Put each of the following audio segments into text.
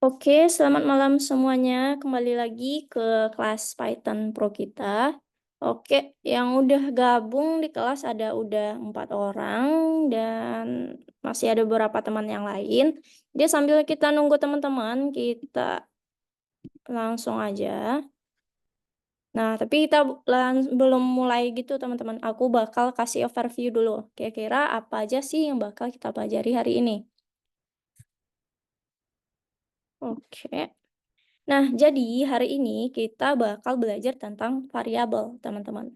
Oke, selamat malam semuanya. Kembali lagi ke kelas Python Pro kita. Oke, yang udah gabung di kelas udah 4 orang dan masih ada beberapa teman yang lain. Dia sambil kita nunggu teman-teman, kita langsung aja. Nah, tapi kita belum mulai gitu teman-teman. Aku bakal kasih overview dulu. Kira-kira apa aja sih yang bakal kita pelajari hari ini? Oke. Nah, jadi hari ini kita bakal belajar tentang variabel, teman-teman.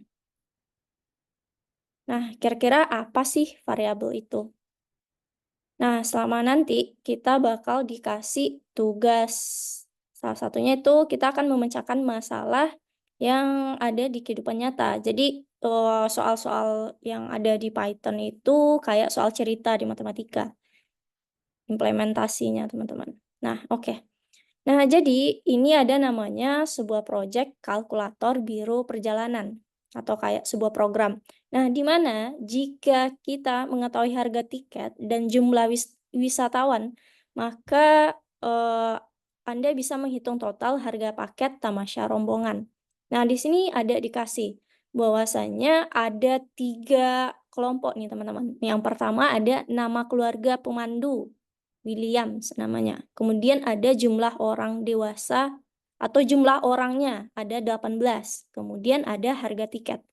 Nah, kira-kira apa sih variabel itu? Nah, selama nanti kita bakal dikasih tugas. Salah satunya itu kita akan memecahkan masalah yang ada di kehidupan nyata. Jadi, soal-soal yang ada di Python itu kayak soal cerita di matematika, implementasinya, teman-teman. Nah, oke. Nah, jadi ini ada namanya sebuah proyek kalkulator biro perjalanan atau kayak sebuah program. Nah, di mana jika kita mengetahui harga tiket dan jumlah wisatawan, maka Anda bisa menghitung total harga paket tamasya rombongan. Nah, di sini ada dikasih bahwasanya ada 3 kelompok nih teman-teman. Yang pertama ada nama keluarga pemandu. Williams namanya. Kemudian ada jumlah orang dewasa atau jumlah orangnya ada 18. Kemudian ada harga tiket.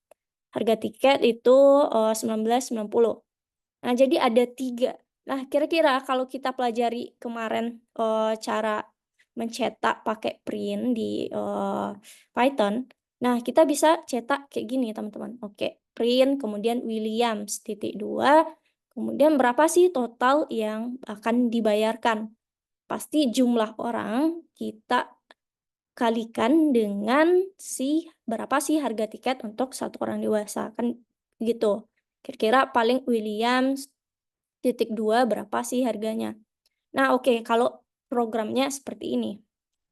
Harga tiket itu 19,90. Nah, jadi ada 3. Nah, kira-kira kalau kita pelajari kemarin cara mencetak pakai print di Python, nah kita bisa cetak kayak gini teman-teman. Oke, print kemudian Williams titik 2, kemudian berapa sih total yang akan dibayarkan? Pasti jumlah orang kita kalikan dengan berapa sih harga tiket untuk satu orang dewasa, kan gitu. Kira-kira paling Williams titik 2 berapa sih harganya. Nah, oke, kalau programnya seperti ini.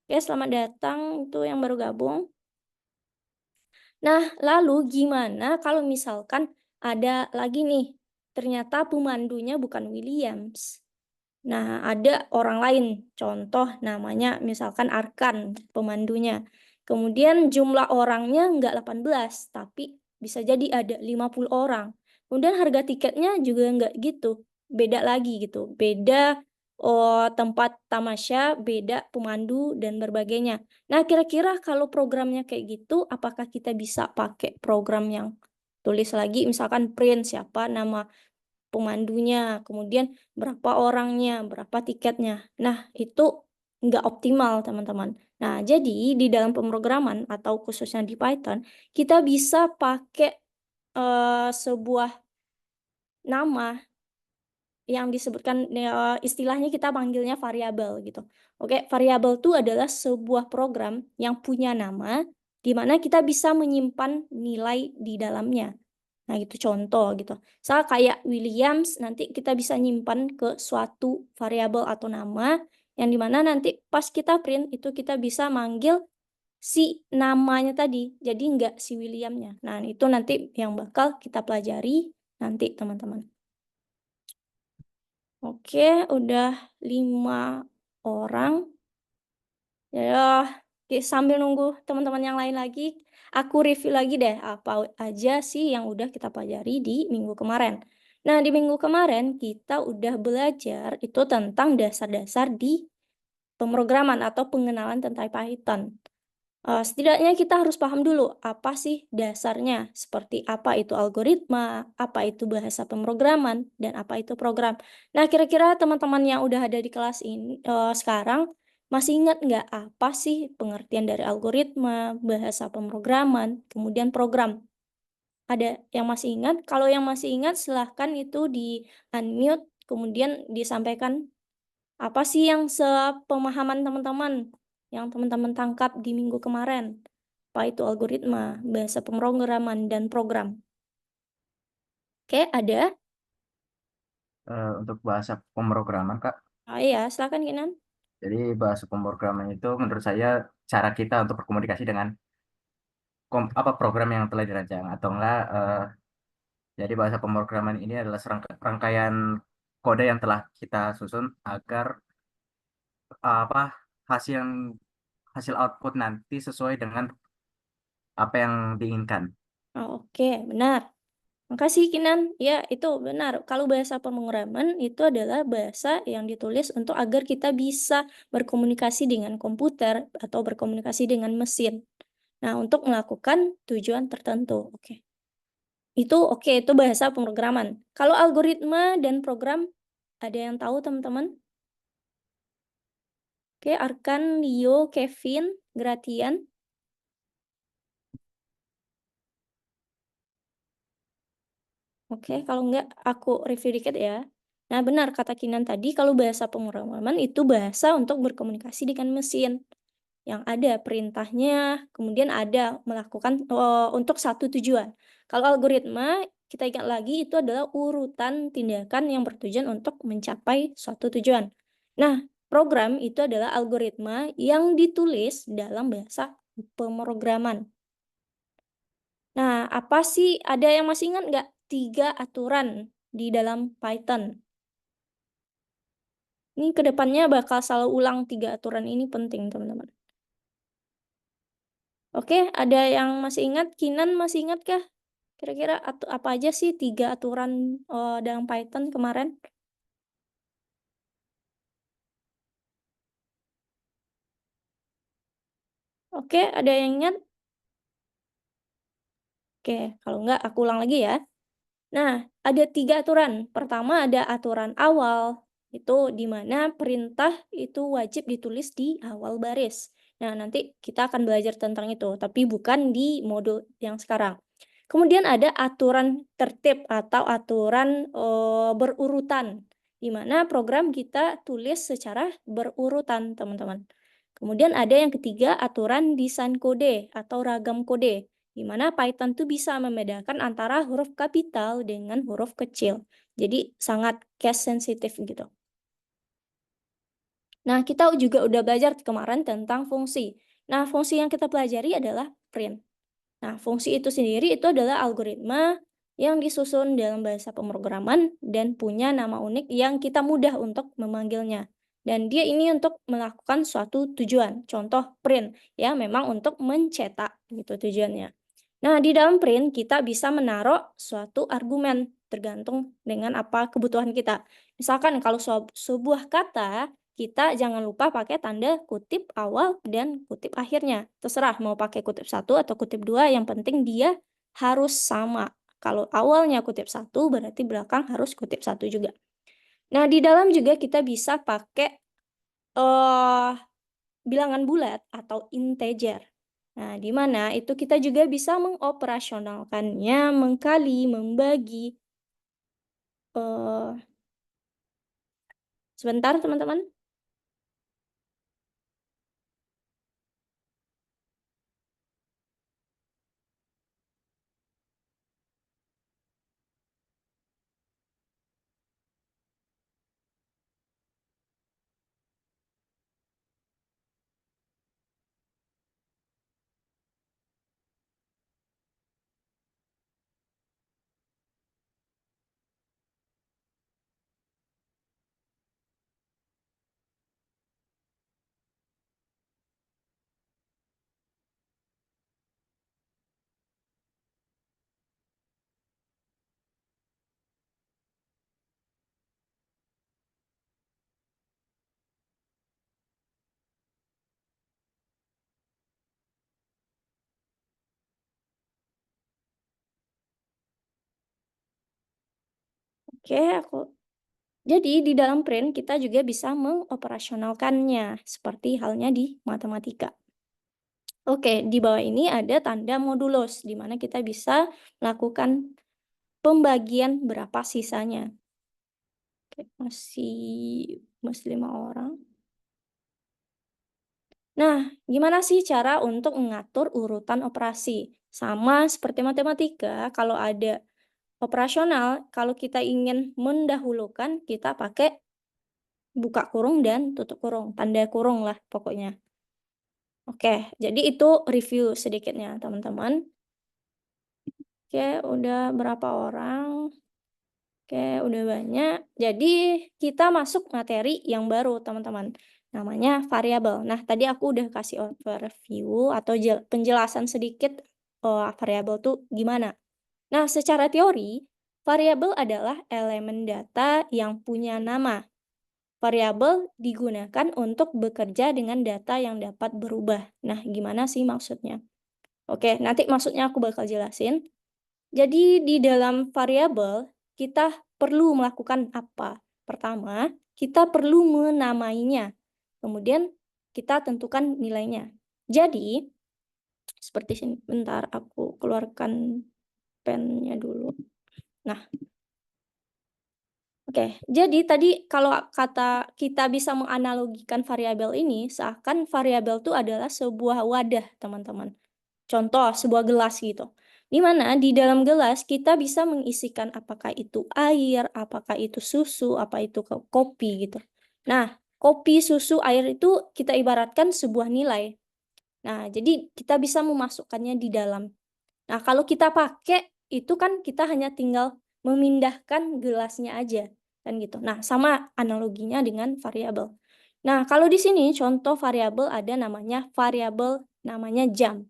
Oke, selamat datang itu yang baru gabung. Nah, lalu gimana kalau misalkan ada lagi nih, ternyata pemandunya bukan Williams. Nah, ada orang lain, contoh namanya misalkan Arkan pemandunya. Kemudian jumlah orangnya nggak 18, tapi bisa jadi ada 50 orang. Kemudian harga tiketnya juga nggak gitu, beda lagi gitu. Beda tempat tamasya, beda pemandu, dan berbagainya. Nah, kira-kira kalau programnya kayak gitu, apakah kita bisa pakai program yang tulis lagi, misalkan print siapa nama pemandunya, kemudian berapa orangnya, berapa tiketnya. Nah, itu nggak optimal, teman-teman. Nah, jadi di dalam pemrograman atau khususnya di Python, kita bisa pakai sebuah nama yang disebutkan istilahnya kita panggilnya variabel gitu. Oke, variabel itu adalah sebuah program yang punya nama di mana kita bisa menyimpan nilai di dalamnya. Nah, itu contoh gitu. Misal kayak Williams, nanti kita bisa nyimpan ke suatu variabel atau nama yang dimana nanti pas kita print itu kita bisa manggil si namanya tadi. Jadi enggak si Williamnya. Nah, itu nanti yang bakal kita pelajari nanti teman-teman. Oke, udah 5 orang. Ya, sambil nunggu teman-teman yang lain lagi, aku review lagi deh apa aja sih yang udah kita pelajari di minggu kemarin. Nah, di minggu kemarin kita udah belajar itu tentang dasar-dasar di pemrograman atau pengenalan tentang Python. Setidaknya kita harus paham dulu apa sih dasarnya, seperti apa itu algoritma, apa itu bahasa pemrograman, dan apa itu program. Nah, kira-kira teman-teman yang udah ada di kelas ini sekarang masih ingat nggak apa sih pengertian dari algoritma, bahasa pemrograman, kemudian program? Ada yang masih ingat? Kalau yang masih ingat silahkan itu di-unmute, kemudian disampaikan apa sih yang sepemahaman teman-teman, yang teman-teman tangkap di minggu kemarin? Apa itu algoritma, bahasa pemrograman, dan program? Oke, ada? Untuk bahasa pemrograman, Kak. Iya, silakan Kinan. Jadi bahasa pemrograman itu menurut saya cara kita untuk berkomunikasi dengan apa program yang telah dirancang atau enggak. Jadi bahasa pemrograman ini adalah rangkaian kode yang telah kita susun agar apa hasil hasil output nanti sesuai dengan apa yang diinginkan. Oh, oke, benar. Makasih Kinan. Ya, itu benar. Kalau bahasa pemrograman itu adalah bahasa yang ditulis untuk agar kita bisa berkomunikasi dengan komputer atau berkomunikasi dengan mesin. Nah, untuk melakukan tujuan tertentu. Oke. Itu bahasa pemrograman. Kalau algoritma dan program, ada yang tahu teman-teman? Oke, Arkan, Leo, Kevin, Gratian. Oke, kalau enggak aku review dikit ya. Nah, benar kata Kinan tadi kalau bahasa pemrograman itu bahasa untuk berkomunikasi dengan mesin. Yang ada perintahnya, kemudian ada melakukan untuk satu tujuan. Kalau algoritma, kita ingat lagi itu adalah urutan tindakan yang bertujuan untuk mencapai suatu tujuan. Nah, program itu adalah algoritma yang ditulis dalam bahasa pemrograman. Nah, apa sih, ada yang masih ingat nggak 3 aturan di dalam Python? Ini kedepannya bakal selalu ulang 3 aturan ini penting, teman-teman. Oke, ada yang masih ingat? Kinan masih ingat kah? Kira-kira apa aja sih 3 aturan, dalam Python kemarin? Oke, ada yang ingat? Oke, kalau enggak aku ulang lagi ya. Nah, ada 3 aturan. Pertama ada aturan awal, itu di mana perintah itu wajib ditulis di awal baris. Nah, nanti kita akan belajar tentang itu, tapi bukan di modul yang sekarang. Kemudian ada aturan tertib atau aturan berurutan, di mana program kita tulis secara berurutan, teman-teman. Kemudian ada yang ketiga, aturan desain kode atau ragam kode, di mana Python tuh bisa membedakan antara huruf kapital dengan huruf kecil. Jadi sangat case sensitif gitu. Nah, kita juga udah belajar kemarin tentang fungsi. Nah, fungsi yang kita pelajari adalah print. Nah, fungsi itu sendiri itu adalah algoritma yang disusun dalam bahasa pemrograman dan punya nama unik yang kita mudah untuk memanggilnya. Dan dia ini untuk melakukan suatu tujuan. Contoh print, ya memang untuk mencetak gitu tujuannya. Nah, di dalam print kita bisa menaruh suatu argumen tergantung dengan apa kebutuhan kita. Misalkan kalau sebuah kata, kita jangan lupa pakai tanda kutip awal dan kutip akhirnya. Terserah mau pakai kutip satu atau kutip dua, yang penting dia harus sama. Kalau awalnya kutip satu, berarti belakang harus kutip satu juga. Nah, di dalam juga kita bisa pakai eh bilangan bulat atau integer. Nah, di mana itu kita juga bisa mengoperasionalkannya, mengkali, membagi. eh Sebentar, teman-teman. Oke, jadi di dalam print kita juga bisa mengoperasionalkannya, seperti halnya di matematika. Oke, di bawah ini ada tanda modulus, di mana kita bisa melakukan pembagian berapa sisanya. Oke, masih 5 orang. Nah, gimana sih cara untuk mengatur urutan operasi? Sama seperti matematika, kalau ada operasional, kalau kita ingin mendahulukan, kita pakai buka kurung dan tutup kurung, tanda kurung lah pokoknya. Oke, jadi itu review sedikitnya, teman-teman. Oke, udah berapa orang? Oke, udah banyak. Jadi kita masuk materi yang baru, teman-teman. namanya variabel. Nah, tadi aku udah kasih overview atau penjelasan sedikit variabel tuh gimana. Nah, secara teori, variabel adalah elemen data yang punya nama. Variabel digunakan untuk bekerja dengan data yang dapat berubah. Nah, gimana sih maksudnya? Oke, nanti maksudnya aku bakal jelasin. Jadi di dalam variabel kita perlu melakukan apa? Pertama, kita perlu menamainya. Kemudian kita tentukan nilainya. Jadi seperti sini. Bentar, aku keluarkan pennya dulu. Nah, oke. Jadi tadi kalau kata kita bisa menganalogikan variabel ini, seakan variabel itu adalah sebuah wadah, teman-teman. Contoh, sebuah gelas gitu. Di mana di dalam gelas kita bisa mengisikan apakah itu air, apakah itu susu, apa itu kopi gitu. Nah, kopi, susu, air itu kita ibaratkan sebuah nilai. Nah, jadi kita bisa memasukkannya di dalam. Nah, kalau kita pakai itu kan kita hanya tinggal memindahkan gelasnya aja, kan gitu. Nah, sama analoginya dengan variabel. Nah, kalau di sini contoh variabel ada namanya variabel namanya jam.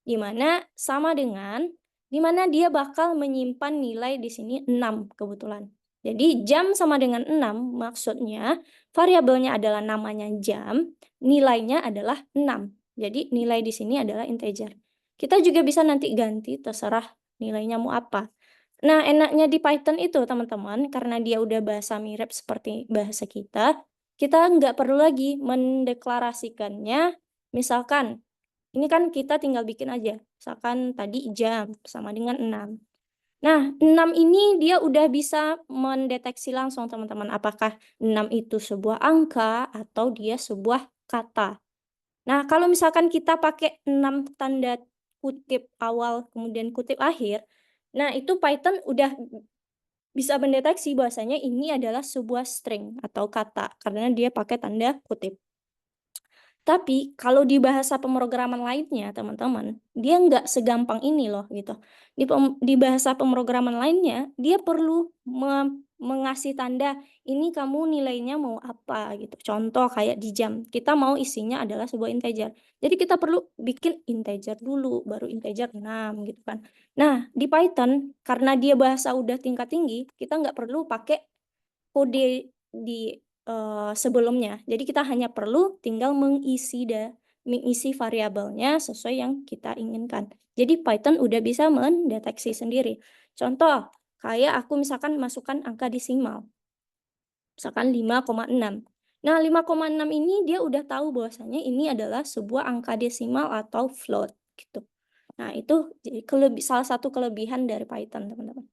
Di mana sama dengan di mana dia bakal menyimpan nilai di sini 6 kebetulan. Jadi jam sama dengan 6 maksudnya variabelnya adalah namanya jam, nilainya adalah 6. Jadi nilai di sini adalah integer. Kita juga bisa nanti ganti terserah nilainya mau apa. Nah, enaknya di Python itu teman-teman, karena dia udah bahasa mirip seperti bahasa kita nggak perlu lagi mendeklarasikannya. Misalkan ini kan kita tinggal bikin aja, misalkan tadi jam sama dengan 6. Nah, 6 ini dia udah bisa mendeteksi langsung teman-teman, apakah 6 itu sebuah angka atau dia sebuah kata. Nah, kalau misalkan kita pakai 6 tanda kutip awal kemudian kutip akhir, nah itu Python udah bisa mendeteksi bahwasanya ini adalah sebuah string atau kata, karena dia pakai tanda kutip. Tapi kalau di bahasa pemrograman lainnya teman-teman, dia nggak segampang ini loh gitu. Di bahasa pemrograman lainnya, dia perlu mengasih tanda, ini kamu nilainya mau apa gitu. Contoh kayak di jam, kita mau isinya adalah sebuah integer. Jadi kita perlu bikin integer dulu, baru integer 6 gitu kan. Nah, di Python karena dia bahasa udah tingkat tinggi, kita nggak perlu pakai kode di sebelumnya. Jadi kita hanya perlu tinggal mengisi variabelnya sesuai yang kita inginkan. Jadi Python udah bisa mendeteksi sendiri. Contoh, kayak aku misalkan masukkan angka desimal, misalkan 5,6. Nah, 5,6 ini dia udah tahu bahwasanya ini adalah sebuah angka desimal atau float gitu. Nah, itu jadi salah satu kelebihan dari Python, teman-teman.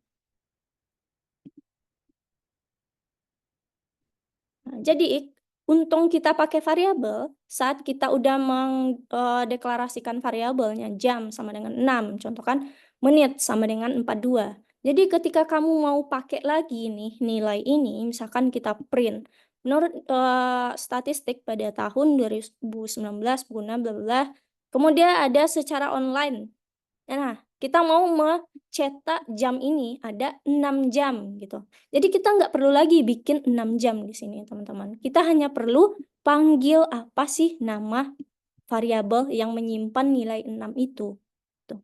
Nah, jadi untung kita pakai variabel, saat kita udah mendeklarasikan variabelnya jam sama dengan 6, contoh kan menit sama dengan 42. Jadi ketika kamu mau pakai lagi nih nilai ini, misalkan kita print, menurut statistik pada tahun 2019 pengguna bla bla, kemudian ada secara online. Nah, kita mau mencetak jam ini ada 6 jam gitu. Jadi kita nggak perlu lagi bikin 6 jam di sini teman-teman. Kita hanya perlu panggil apa sih nama variabel yang menyimpan nilai 6 itu. Tuh.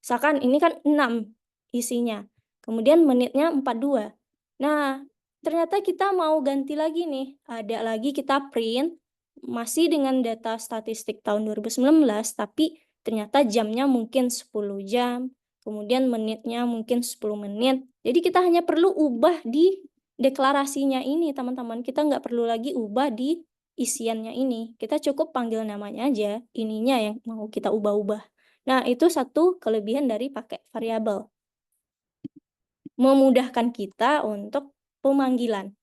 Misalkan ini kan 6 isinya. Kemudian menitnya 42. Nah, ternyata kita mau ganti lagi nih. Ada lagi kita print masih dengan data statistik tahun 2019 tapi ternyata jamnya mungkin 10 jam, kemudian menitnya mungkin 10 menit. Jadi kita hanya perlu ubah di deklarasinya ini teman-teman. Kita nggak perlu lagi ubah di isiannya ini. Kita cukup panggil namanya aja, ininya yang mau kita ubah-ubah. Nah, itu satu kelebihan dari pakai variabel. Memudahkan kita untuk pemanggilan.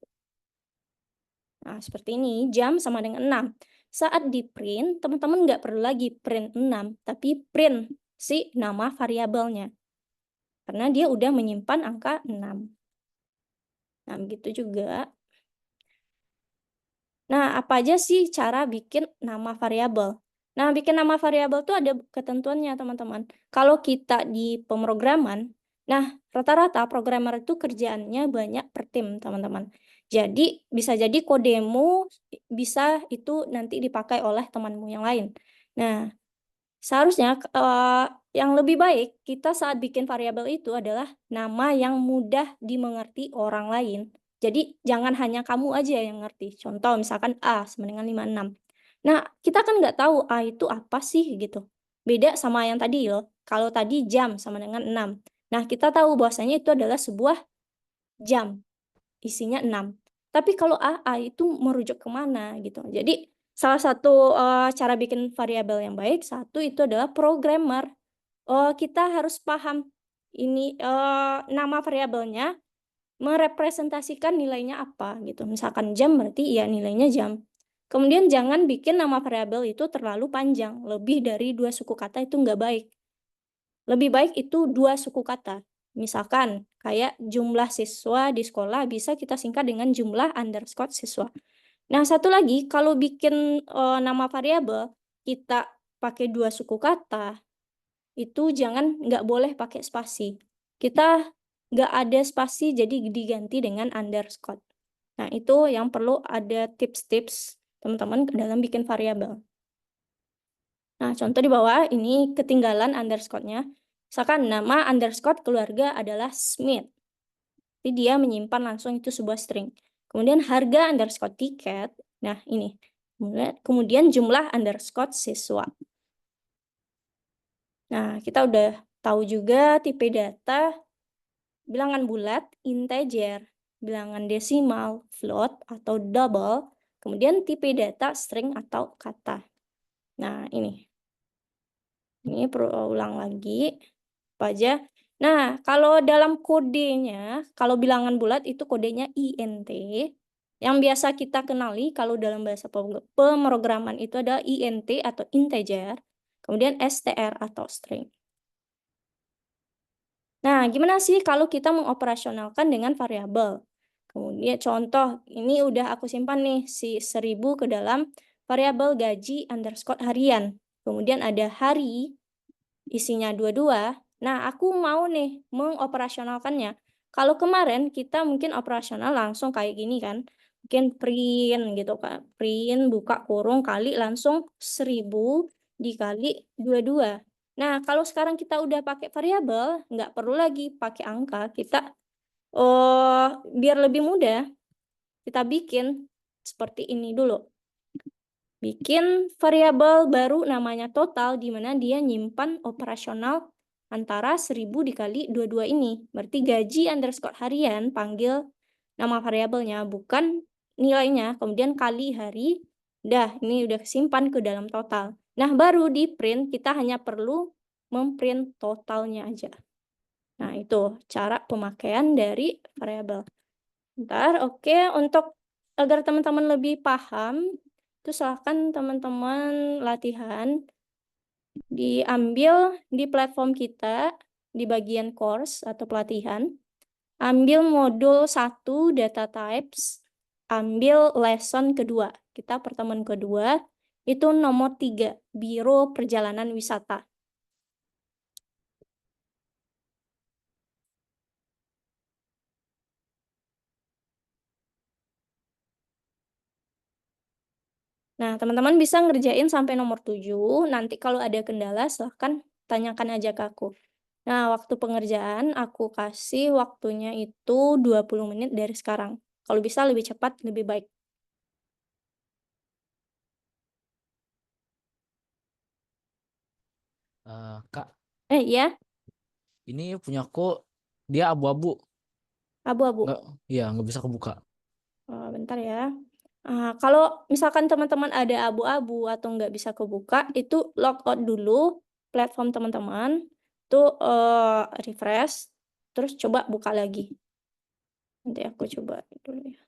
Nah, seperti ini, jam sama dengan 6. Saat di print, teman-teman nggak perlu lagi print 6, tapi print si nama variabelnya. Karena dia udah menyimpan angka 6. Nah, begitu juga. Nah, apa aja sih cara bikin nama variabel? Nah, bikin nama variabel tuh ada ketentuannya, teman-teman. Kalau kita di pemrograman, nah rata-rata programmer itu kerjaannya banyak per tim, teman-teman. Jadi bisa jadi kodemu bisa itu nanti dipakai oleh temanmu yang lain. Nah, seharusnya, yang lebih baik kita saat bikin variabel itu adalah nama yang mudah dimengerti orang lain. Jadi jangan hanya kamu aja yang ngerti. Contoh misalkan A sama dengan 56. Nah, kita kan nggak tahu A itu apa sih gitu. Beda sama yang tadi loh, kalau tadi jam sama dengan 6. Nah, kita tahu bahwasanya itu adalah sebuah jam. Isinya 6. Tapi kalau A itu merujuk ke mana gitu. Jadi salah satu, cara bikin variabel yang baik, satu itu adalah programmer. Kita harus paham ini, nama variabelnya merepresentasikan nilainya apa gitu. Misalkan jam berarti ya nilainya jam. Kemudian jangan bikin nama variabel itu terlalu panjang, lebih dari 2 suku kata itu nggak baik. Lebih baik itu 2 suku kata. Misalkan kayak jumlah siswa di sekolah bisa kita singkat dengan jumlah underscore siswa. Nah, satu lagi kalau bikin, nama variabel kita pakai 2 suku kata, itu nggak boleh pakai spasi. Kita nggak ada spasi jadi diganti dengan underscore. Nah, itu yang perlu ada tips-tips teman-teman ke dalam bikin variabel. Nah, contoh di bawah ini ketinggalan underscore-nya. Misalkan nama underscore keluarga adalah Smith. Jadi dia menyimpan langsung itu sebuah string. Kemudian harga underscore tiket. Nah, ini. Kemudian jumlah underscore siswa. Nah, kita udah tahu juga tipe data, bilangan bulat, integer, bilangan desimal, float, atau double. Kemudian tipe data string atau kata. Nah, ini. Ini perlu ulang lagi, apa aja. Nah, kalau dalam kodenya, kalau bilangan bulat itu kodenya int, yang biasa kita kenali kalau dalam bahasa pemrograman itu adalah int atau integer, kemudian str atau string. Nah, gimana sih kalau kita mengoperasionalkan dengan variabel? Kemudian contoh, ini udah aku simpan nih si 1000 ke dalam variabel gaji underscore harian. Kemudian ada hari, isinya 22. Nah, aku mau nih mengoperasionalkannya. Kalau kemarin kita mungkin operasional langsung kayak gini kan, mungkin print gitu kan, print buka kurung kali langsung 1000 dikali 22. Nah, kalau sekarang kita udah pakai variabel, nggak perlu lagi pakai angka, kita biar lebih mudah, kita bikin seperti ini dulu. Bikin variabel baru namanya total, di mana dia nyimpan operasional antara 1000 dikali 22 ini. Berarti gaji underscore harian panggil nama variabelnya, bukan nilainya. Kemudian kali hari, dah ini udah simpan ke dalam total. Nah, baru di print kita hanya perlu memprint totalnya aja. Nah, itu cara pemakaian dari variabel. Bentar, oke. Untuk agar teman-teman lebih paham, itu silahkan teman-teman latihan, diambil di platform kita, di bagian course atau pelatihan, ambil modul 1 data types, ambil lesson kedua. Kita pertemuan kedua, itu nomor 3, Biro Perjalanan Wisata. Nah, teman-teman bisa ngerjain sampai nomor 7. Nanti kalau ada kendala silahkan tanyakan aja ke aku. Nah, waktu pengerjaan aku kasih waktunya itu 20 menit dari sekarang. Kalau bisa lebih cepat, lebih baik. Kak, Iya, ini punyaku dia abu-abu, abu-abu. nggak, ya nggak bisa kebuka. Bentar ya. Kalau misalkan teman-teman ada abu-abu atau nggak bisa kebuka, itu logout dulu platform teman-teman, tuh refresh, terus coba buka lagi. Nanti aku coba dulu ya.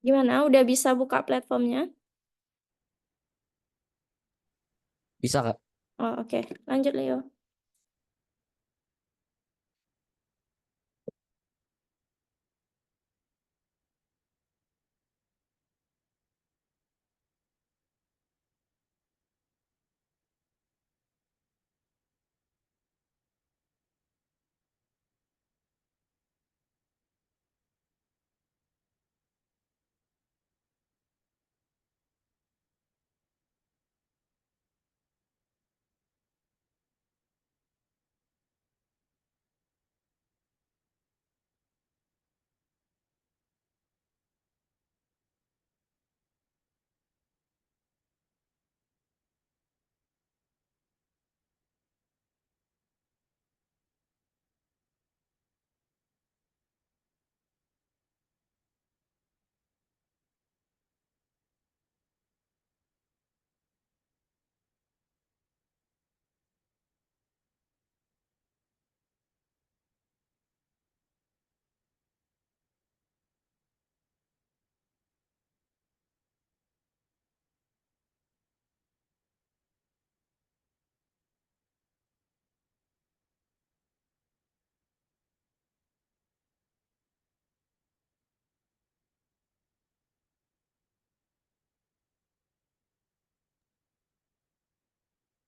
Gimana, udah bisa buka platformnya? Bisa, Kak. Oh, oke. Lanjut, Leo.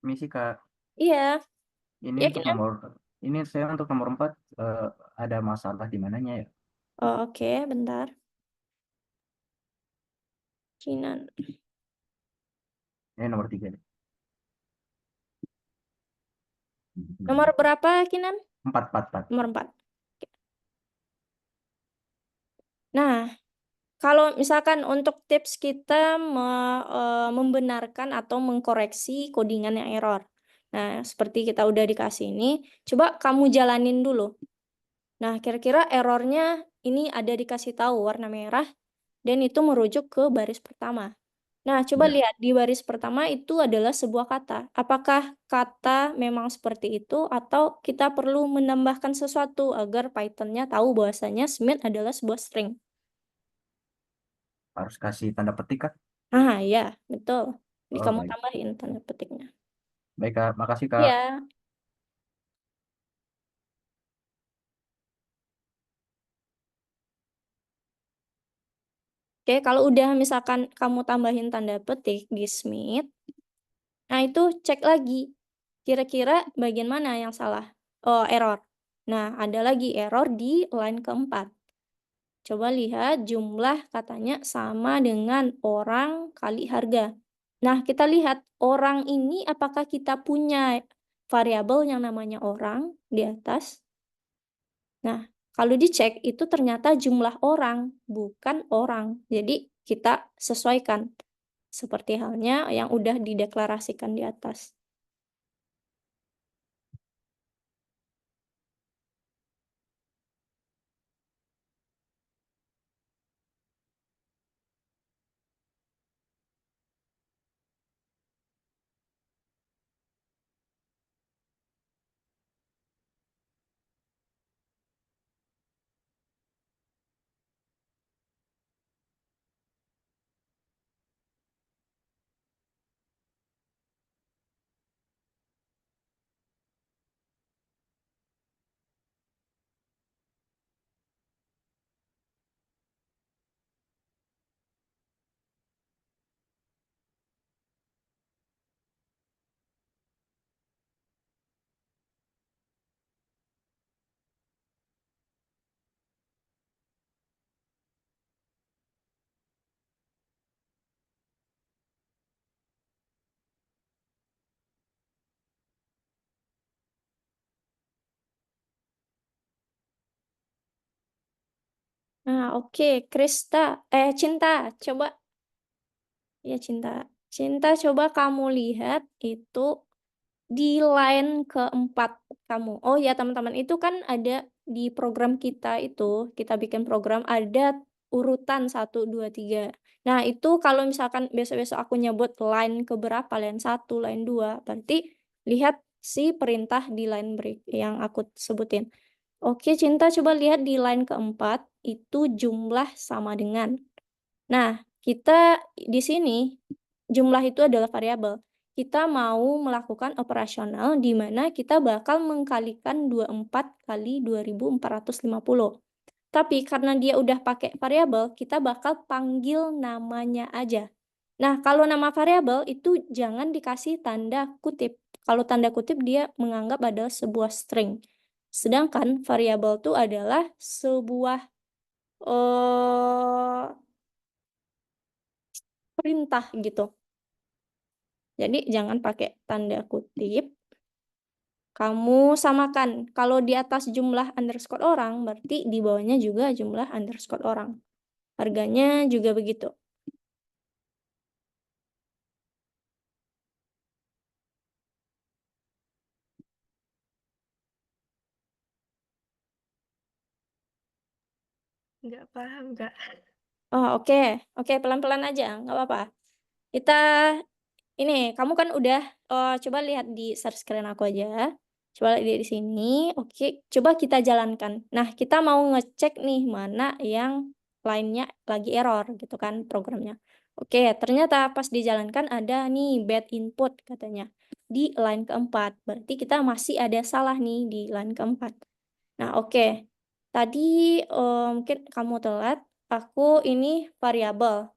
Misi Kak, Iya, ini ya untuk Kinan? ini saya untuk nomor 4 ada masalah di mananya ya? Oh, oke, bentar. Kinan. Ini nomor 3 nih. Nomor berapa, Kinan? 4, 4, 4. Nomor 4. Nah, kalau misalkan untuk tips kita membenarkan atau mengkoreksi codingan yang error. Nah, seperti kita udah dikasih ini, coba kamu jalanin dulu. Nah, kira-kira errornya ini ada dikasih tahu warna merah dan itu merujuk ke baris pertama. Nah, coba Ya, lihat di baris pertama itu adalah sebuah kata. Apakah kata memang seperti itu atau kita perlu menambahkan sesuatu agar Python-nya tahu bahwasanya Smith adalah sebuah string? harus kasih tanda petik Kak? Ah, ya, betul. Jadi Oh, kamu baik. tambahin tanda petiknya. Baik Kak, makasih Kak. Iya. Oke, kalau udah misalkan kamu tambahin tanda petik di Smith, nah itu cek lagi. Kira-kira bagian mana yang salah? Oh, error. Nah, ada lagi error di line keempat. Coba lihat jumlah katanya sama dengan orang kali harga. Nah, kita lihat orang ini apakah kita punya variabel yang namanya orang di atas. Nah, kalau dicek itu ternyata jumlah orang, bukan orang. Jadi kita sesuaikan. Seperti halnya yang udah dideklarasikan di atas. Nah, oke, Cinta, coba ya Cinta. Cinta, coba kamu lihat itu di line keempat kamu. Oh ya teman-teman, itu kan ada di program kita itu, kita bikin program ada urutan 1, 2, 3. Nah, itu kalau misalkan besok-besok aku nyebut line keberapa, line 1, line 2, berarti lihat si perintah di line break yang aku sebutin. Oke, Cinta, coba lihat di line keempat, itu jumlah sama dengan. Nah, kita di sini jumlah itu adalah variabel. Kita mau melakukan operasional di mana kita bakal mengkalikan 24 kali 2450. Tapi karena dia udah pakai variabel, kita bakal panggil namanya aja. Nah, kalau nama variabel itu jangan dikasih tanda kutip. Kalau tanda kutip dia menganggap adalah sebuah string. Sedangkan variabel itu adalah sebuah eh, perintah gitu. Jadi jangan pakai tanda kutip. Kamu samakan. Kalau di atas jumlah underscore orang, berarti di bawahnya juga jumlah underscore orang. Harganya juga begitu. Nggak paham, Kak. Oh, oke. Oke, pelan-pelan aja, nggak apa-apa. Kita ini, kamu kan udah coba lihat di share screen aku aja. Coba lihat di sini. Oke, coba kita jalankan. Nah, kita mau ngecek nih mana yang lainnya lagi error gitu kan programnya. Oke, ternyata pas dijalankan ada nih bad input katanya di line keempat. Berarti kita masih ada salah nih di line keempat. Nah, oke. Tadi mungkin kamu telat. Aku ini variabel.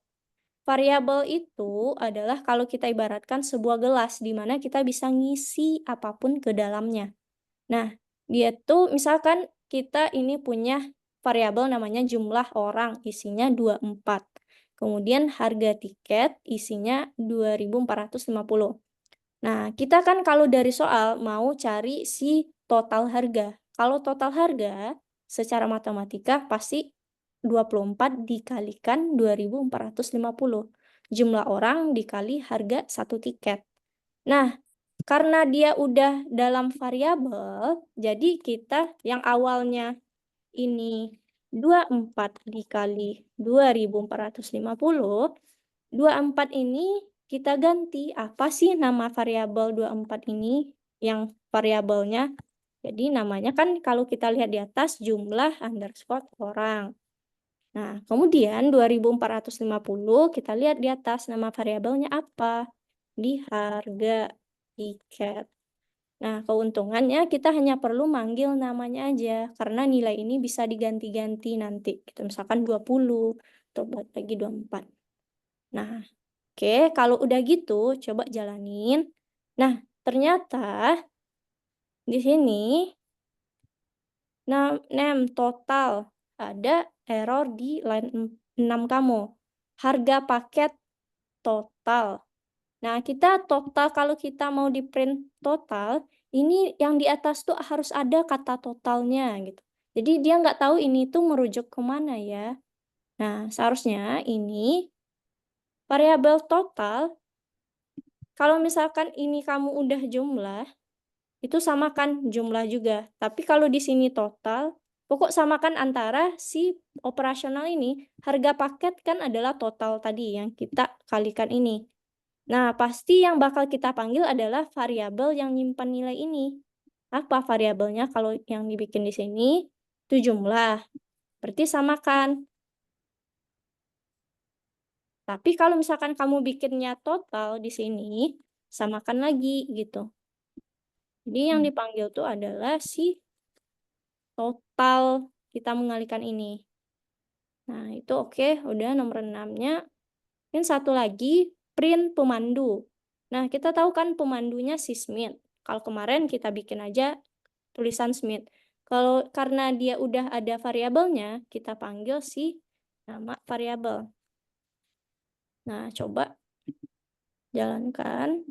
Variabel itu adalah kalau kita ibaratkan sebuah gelas di mana kita bisa ngisi apapun ke dalamnya. Nah, dia tuh misalkan kita ini punya variabel namanya jumlah orang, isinya 24. Kemudian harga tiket isinya 2450. Nah, kita kan kalau dari soal mau cari si total harga. Kalau total harga secara matematika pasti 24 dikalikan 2450. Jumlah orang dikali harga satu tiket. Nah, karena dia udah dalam variabel, jadi kita yang awalnya ini 24 dikali 2450, 24 ini kita ganti. Apa sih nama variabel 24 ini yang variabelnya? Jadi namanya kan kalau kita lihat di atas jumlah underscore orang. Nah, kemudian 2450 kita lihat di atas nama variabelnya apa? Di harga tiket. Nah, keuntungannya kita hanya perlu manggil namanya aja karena nilai ini bisa diganti-ganti nanti. Gitu. Misalkan 20 atau lagi 24. Nah, oke, kalau udah gitu coba jalanin. Nah, ternyata di sini name total ada error di line 6 kamu. Harga paket total. Nah, kita total kalau kita mau di print total, ini yang di atas tuh harus ada kata totalnya gitu. Jadi dia nggak tahu ini tuh merujuk kemana ya. Nah, seharusnya ini variabel total, kalau misalkan ini kamu udah jumlah, itu samakan jumlah juga. Tapi kalau di sini total, pokok samakan antara si operasional ini, harga paket kan adalah total tadi yang kita kalikan ini. Nah, pasti yang bakal kita panggil adalah variabel yang nyimpan nilai ini. Apa variabelnya kalau yang dibikin di sini? Itu jumlah. Berarti samakan. Tapi kalau misalkan kamu bikinnya total di sini, samakan lagi gitu. Jadi yang dipanggil tuh adalah si total kita mengalihkan ini. Nah, itu oke, udah nomor 6-nya. Ini satu lagi, print pemandu. Nah, kita tahu kan pemandunya si Smith. Kalau kemarin kita bikin aja tulisan Smith. Kalau karena dia udah ada variabelnya, kita panggil si nama variabel. Nah, coba jalankan.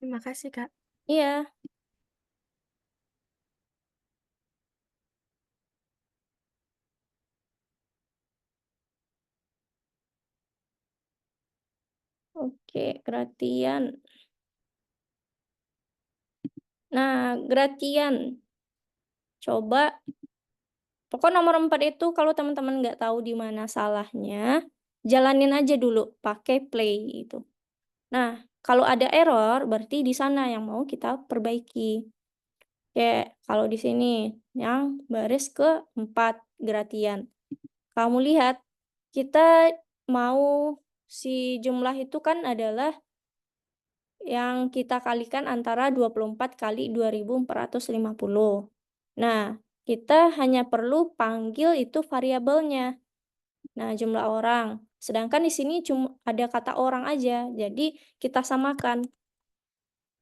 Terima kasih, Kak. Iya. Oke, Gratian. Nah, Gratian. Coba Pokok nomor 4 itu kalau teman-teman nggak tahu di mana salahnya, jalanin aja dulu pakai play itu. Nah, kalau ada error berarti di sana yang mau kita perbaiki. Kayak kalau di sini yang baris ke-4 gratian. Kamu lihat, kita mau si jumlah itu kan adalah yang kita kalikan antara 24 kali 2450. Nah, kita hanya perlu panggil itu variabelnya. Nah, jumlah orang. Sedangkan di sini cuma ada kata orang aja. Jadi kita samakan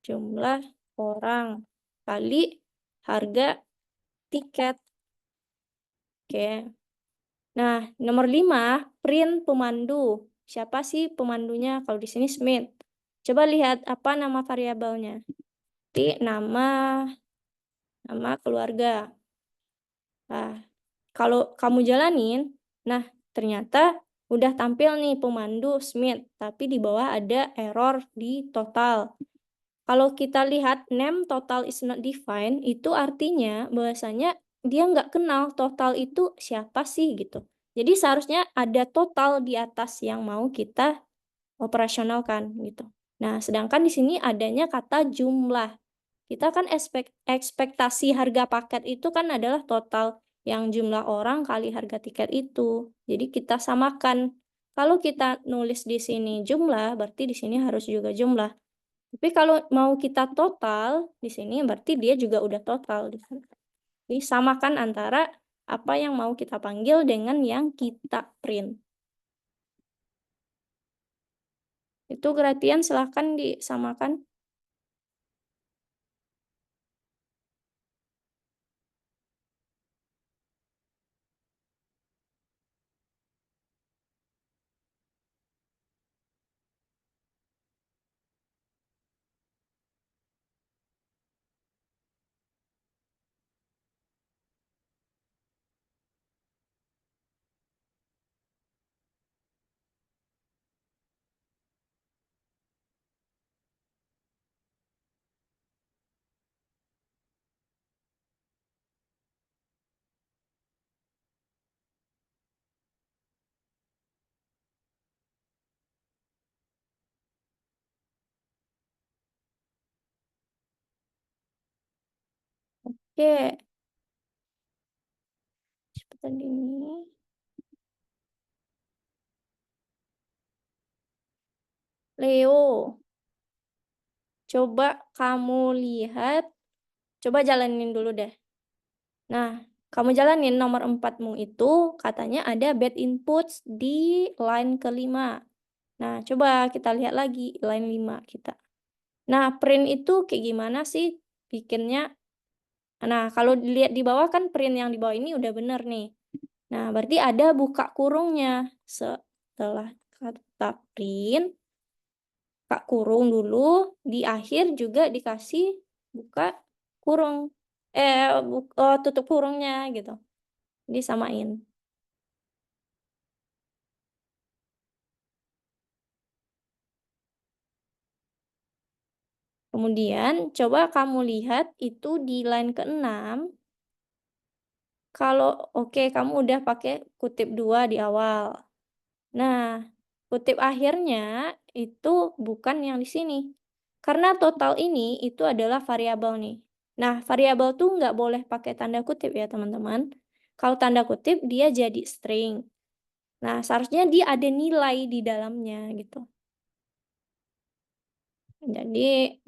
jumlah orang kali harga tiket. Oke. Nah, nomor 5, print pemandu. Siapa sih pemandunya? Kalau di sini Smith. Coba lihat apa nama variabelnya. Nanti nama keluarga. Nah, kalau kamu jalanin, nah ternyata udah tampil nih pemandu Smith, tapi di bawah ada error di total. Kalau kita lihat name total is not defined, itu artinya bahwasanya dia nggak kenal total itu siapa sih gitu. Jadi seharusnya ada total di atas yang mau kita operasionalkan gitu. Nah, sedangkan di sini adanya kata jumlah. Kita kan ekspektasi harga paket itu kan adalah total yang jumlah orang kali harga tiket itu. Jadi kita samakan. Kalau kita nulis di sini jumlah, berarti di sini harus juga jumlah. Tapi kalau mau kita total di sini berarti dia juga udah total di sana. Jadi samakan antara apa yang mau kita panggil dengan yang kita print. Itu gratian silahkan disamakan. Oke, cepetan ini. Leo, coba kamu lihat, coba jalanin dulu deh. Nah, kamu jalanin nomor 4-mu itu katanya ada bad inputs di line ke-5. Nah, coba kita lihat lagi line 5 kita. Nah, print itu kayak gimana sih bikinnya? Nah, kalau dilihat di bawah kan print yang di bawah ini udah bener nih. Nah, berarti ada buka kurungnya. Setelah kata print, buka kurung dulu, di akhir juga dikasih buka kurung. Tutup kurungnya gitu. Disamain. Kemudian coba kamu lihat itu di line ke-6. Kalau oke, kamu udah pakai kutip 2 di awal. Nah, kutip akhirnya itu bukan yang di sini. Karena total ini itu adalah variabel nih. Nah, variabel tuh nggak boleh pakai tanda kutip ya, teman-teman. Kalau tanda kutip dia jadi string. Nah, seharusnya dia ada nilai di dalamnya gitu. Jadi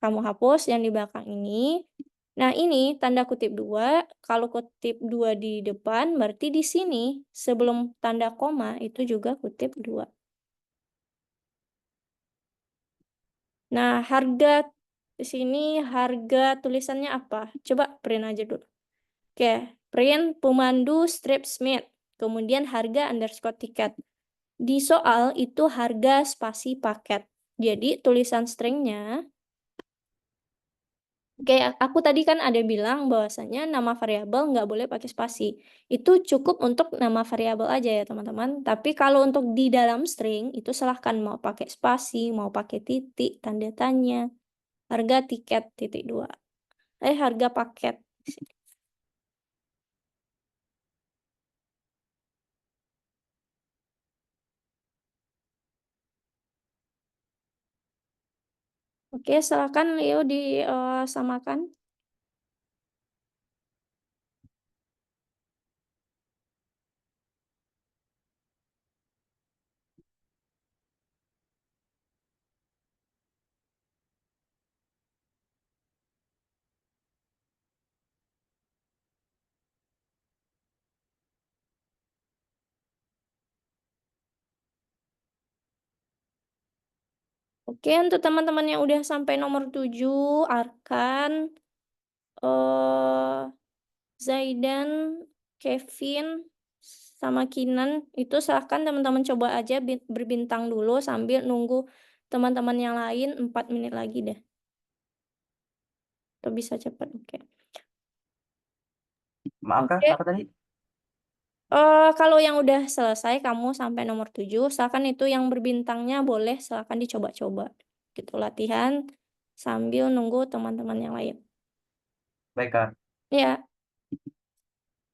kamu hapus yang di belakang ini. Nah, ini tanda kutip 2. Kalau kutip 2 di depan, berarti di sini sebelum tanda koma itu juga kutip 2. Nah, harga di sini harga tulisannya apa? Coba print aja dulu. Oke, print pemandu strip Smith. Kemudian harga underscore tiket. Di soal itu harga spasi paket. Jadi tulisan stringnya, kayak aku tadi kan ada bilang bahwasanya nama variabel nggak boleh pakai spasi. Itu cukup untuk nama variabel aja ya teman-teman. Tapi kalau untuk di dalam string itu silahkan mau pakai spasi, mau pakai titik, tanda tanya, harga tiket titik 2. Harga paket. Oke, silakan Leo disamakan. Oke, untuk teman-teman yang udah sampai nomor 7, Arkan, Zaidan, Kevin, sama Kinan, itu silahkan teman-teman coba aja berbintang dulu sambil nunggu teman-teman yang lain 4 menit lagi deh. Atau bisa cepat, oke. Maaf Kak, Oke. apa tadi? Kalau yang udah selesai kamu sampai nomor 7, silakan itu yang berbintangnya boleh silakan dicoba-coba. Gitu latihan sambil nunggu teman-teman yang lain. Baik Kak. Ya.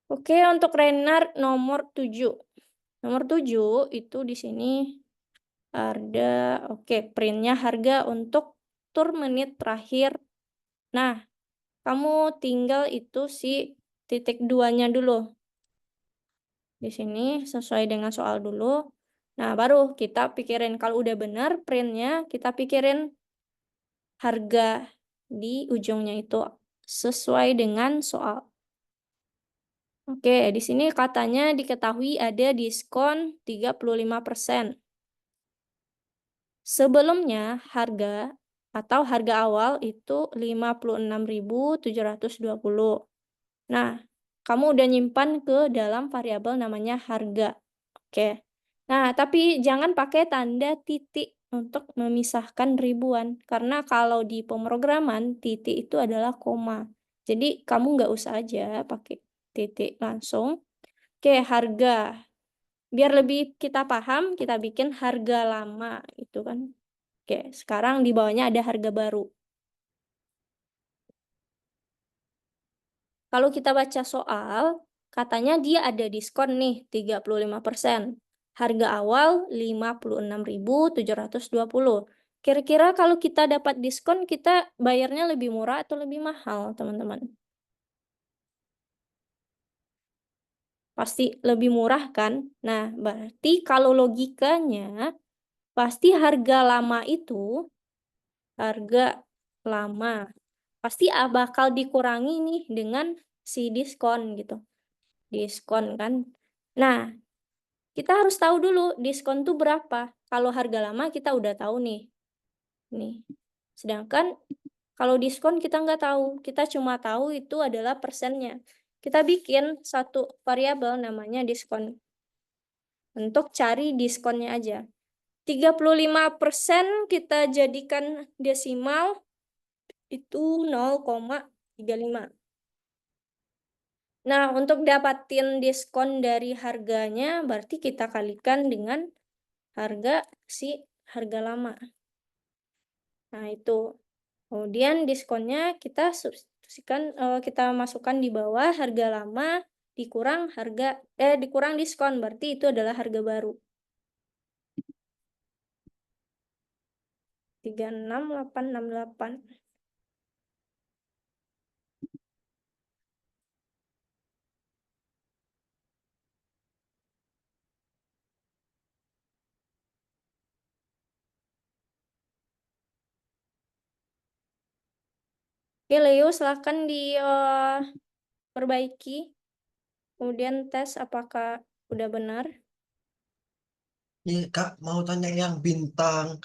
Oke, untuk Renard nomor 7. Nomor 7 itu di sini ada printnya harga untuk tur menit terakhir. Nah, kamu tinggal itu si titik 2-nya dulu. Di sini sesuai dengan soal dulu. Nah, baru kita pikirin kalau udah benar printnya, kita pikirin harga di ujungnya itu sesuai dengan soal. Oke, di sini katanya diketahui ada diskon 35%. Sebelumnya harga atau harga awal itu 56.720. Nah, kamu udah nyimpan ke dalam variabel namanya harga. Oke. Nah, tapi jangan pakai tanda titik untuk memisahkan ribuan. Karena kalau di pemrograman, titik itu adalah koma. Jadi, kamu nggak usah aja pakai titik langsung. Oke, harga. Biar lebih kita paham, kita bikin harga lama. Itu kan. Oke, sekarang di bawahnya ada harga baru. Kalau kita baca soal, katanya dia ada diskon nih 35%. Harga awal 56.720. Kira-kira kalau kita dapat diskon, kita bayarnya lebih murah atau lebih mahal, teman-teman? Pasti lebih murah kan? Nah, berarti kalau logikanya, pasti harga lama itu, harga lama, pasti bakal dikurangi nih dengan si diskon gitu. Diskon kan? Nah, kita harus tahu dulu diskon tuh berapa. Kalau harga lama kita udah tahu nih. Nih. Sedangkan kalau diskon kita nggak tahu. Kita cuma tahu itu adalah persennya. Kita bikin satu variabel namanya diskon. Untuk cari diskonnya aja. 35% kita jadikan desimal itu 0,35. Nah, untuk dapatin diskon dari harganya, berarti kita kalikan dengan harga lama. Nah, itu. Kemudian diskonnya kita substitusikan, kita masukkan di bawah harga lama dikurang diskon, berarti itu adalah harga baru. 36.868. Oke, Leo, silahkan diperbaiki. Kemudian tes apakah udah benar. Iya, Kak, mau tanya yang bintang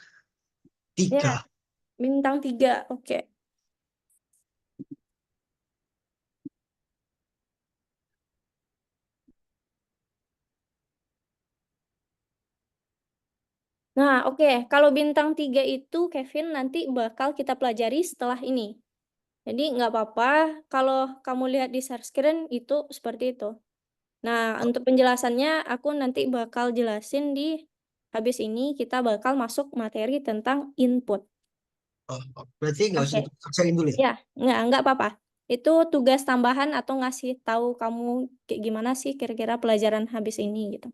Ya, 3. bintang 3. Oke. Nah, oke. Kalau bintang 3 itu, Kevin, nanti bakal kita pelajari setelah ini. Jadi, nggak apa-apa kalau kamu lihat di share screen itu seperti itu. Nah, untuk penjelasannya, aku nanti bakal jelasin habis ini kita bakal masuk materi tentang input. Oh, berarti nggak usah Oke. dipaksain dulu ya? Ya, nggak apa-apa. Itu tugas tambahan atau ngasih tahu kamu kayak gimana sih kira-kira pelajaran habis ini gitu.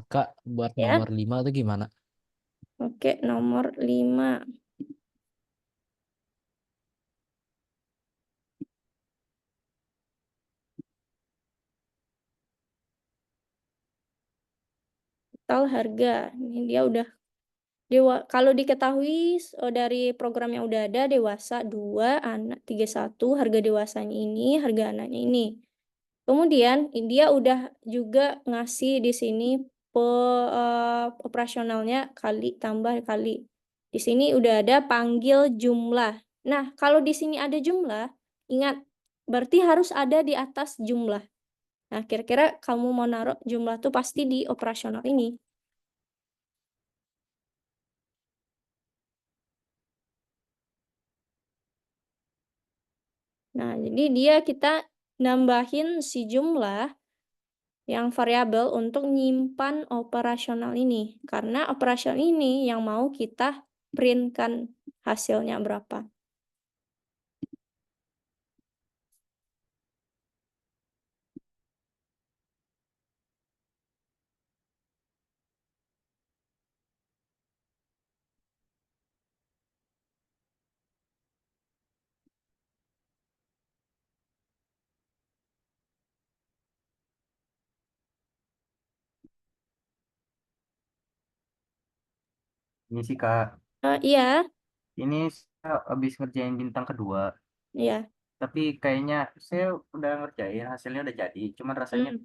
Kak, buat Ya. nomor 5 itu gimana? Oke, nomor 5. Total harga. Ini dia udah kalau diketahui dari program yang udah ada, dewasa 2, anak 31, harga dewasanya ini, harga anaknya ini. Kemudian dia udah juga ngasih di sini operasionalnya kali tambah kali. Di sini udah ada panggil jumlah. Nah, kalau di sini ada jumlah, ingat berarti harus ada di atas jumlah. Nah, kira-kira kamu mau naruh jumlah tuh pasti di operasional ini. Nah, jadi kita nambahin si jumlah yang variabel untuk nyimpan operasional ini. Karena operasional ini yang mau kita print-kan hasilnya berapa. Ini sih Kak, Iya, ini saya habis ngerjain bintang kedua, iya. tapi kayaknya saya udah ngerjain, hasilnya udah jadi. Cuman rasanya Hmm,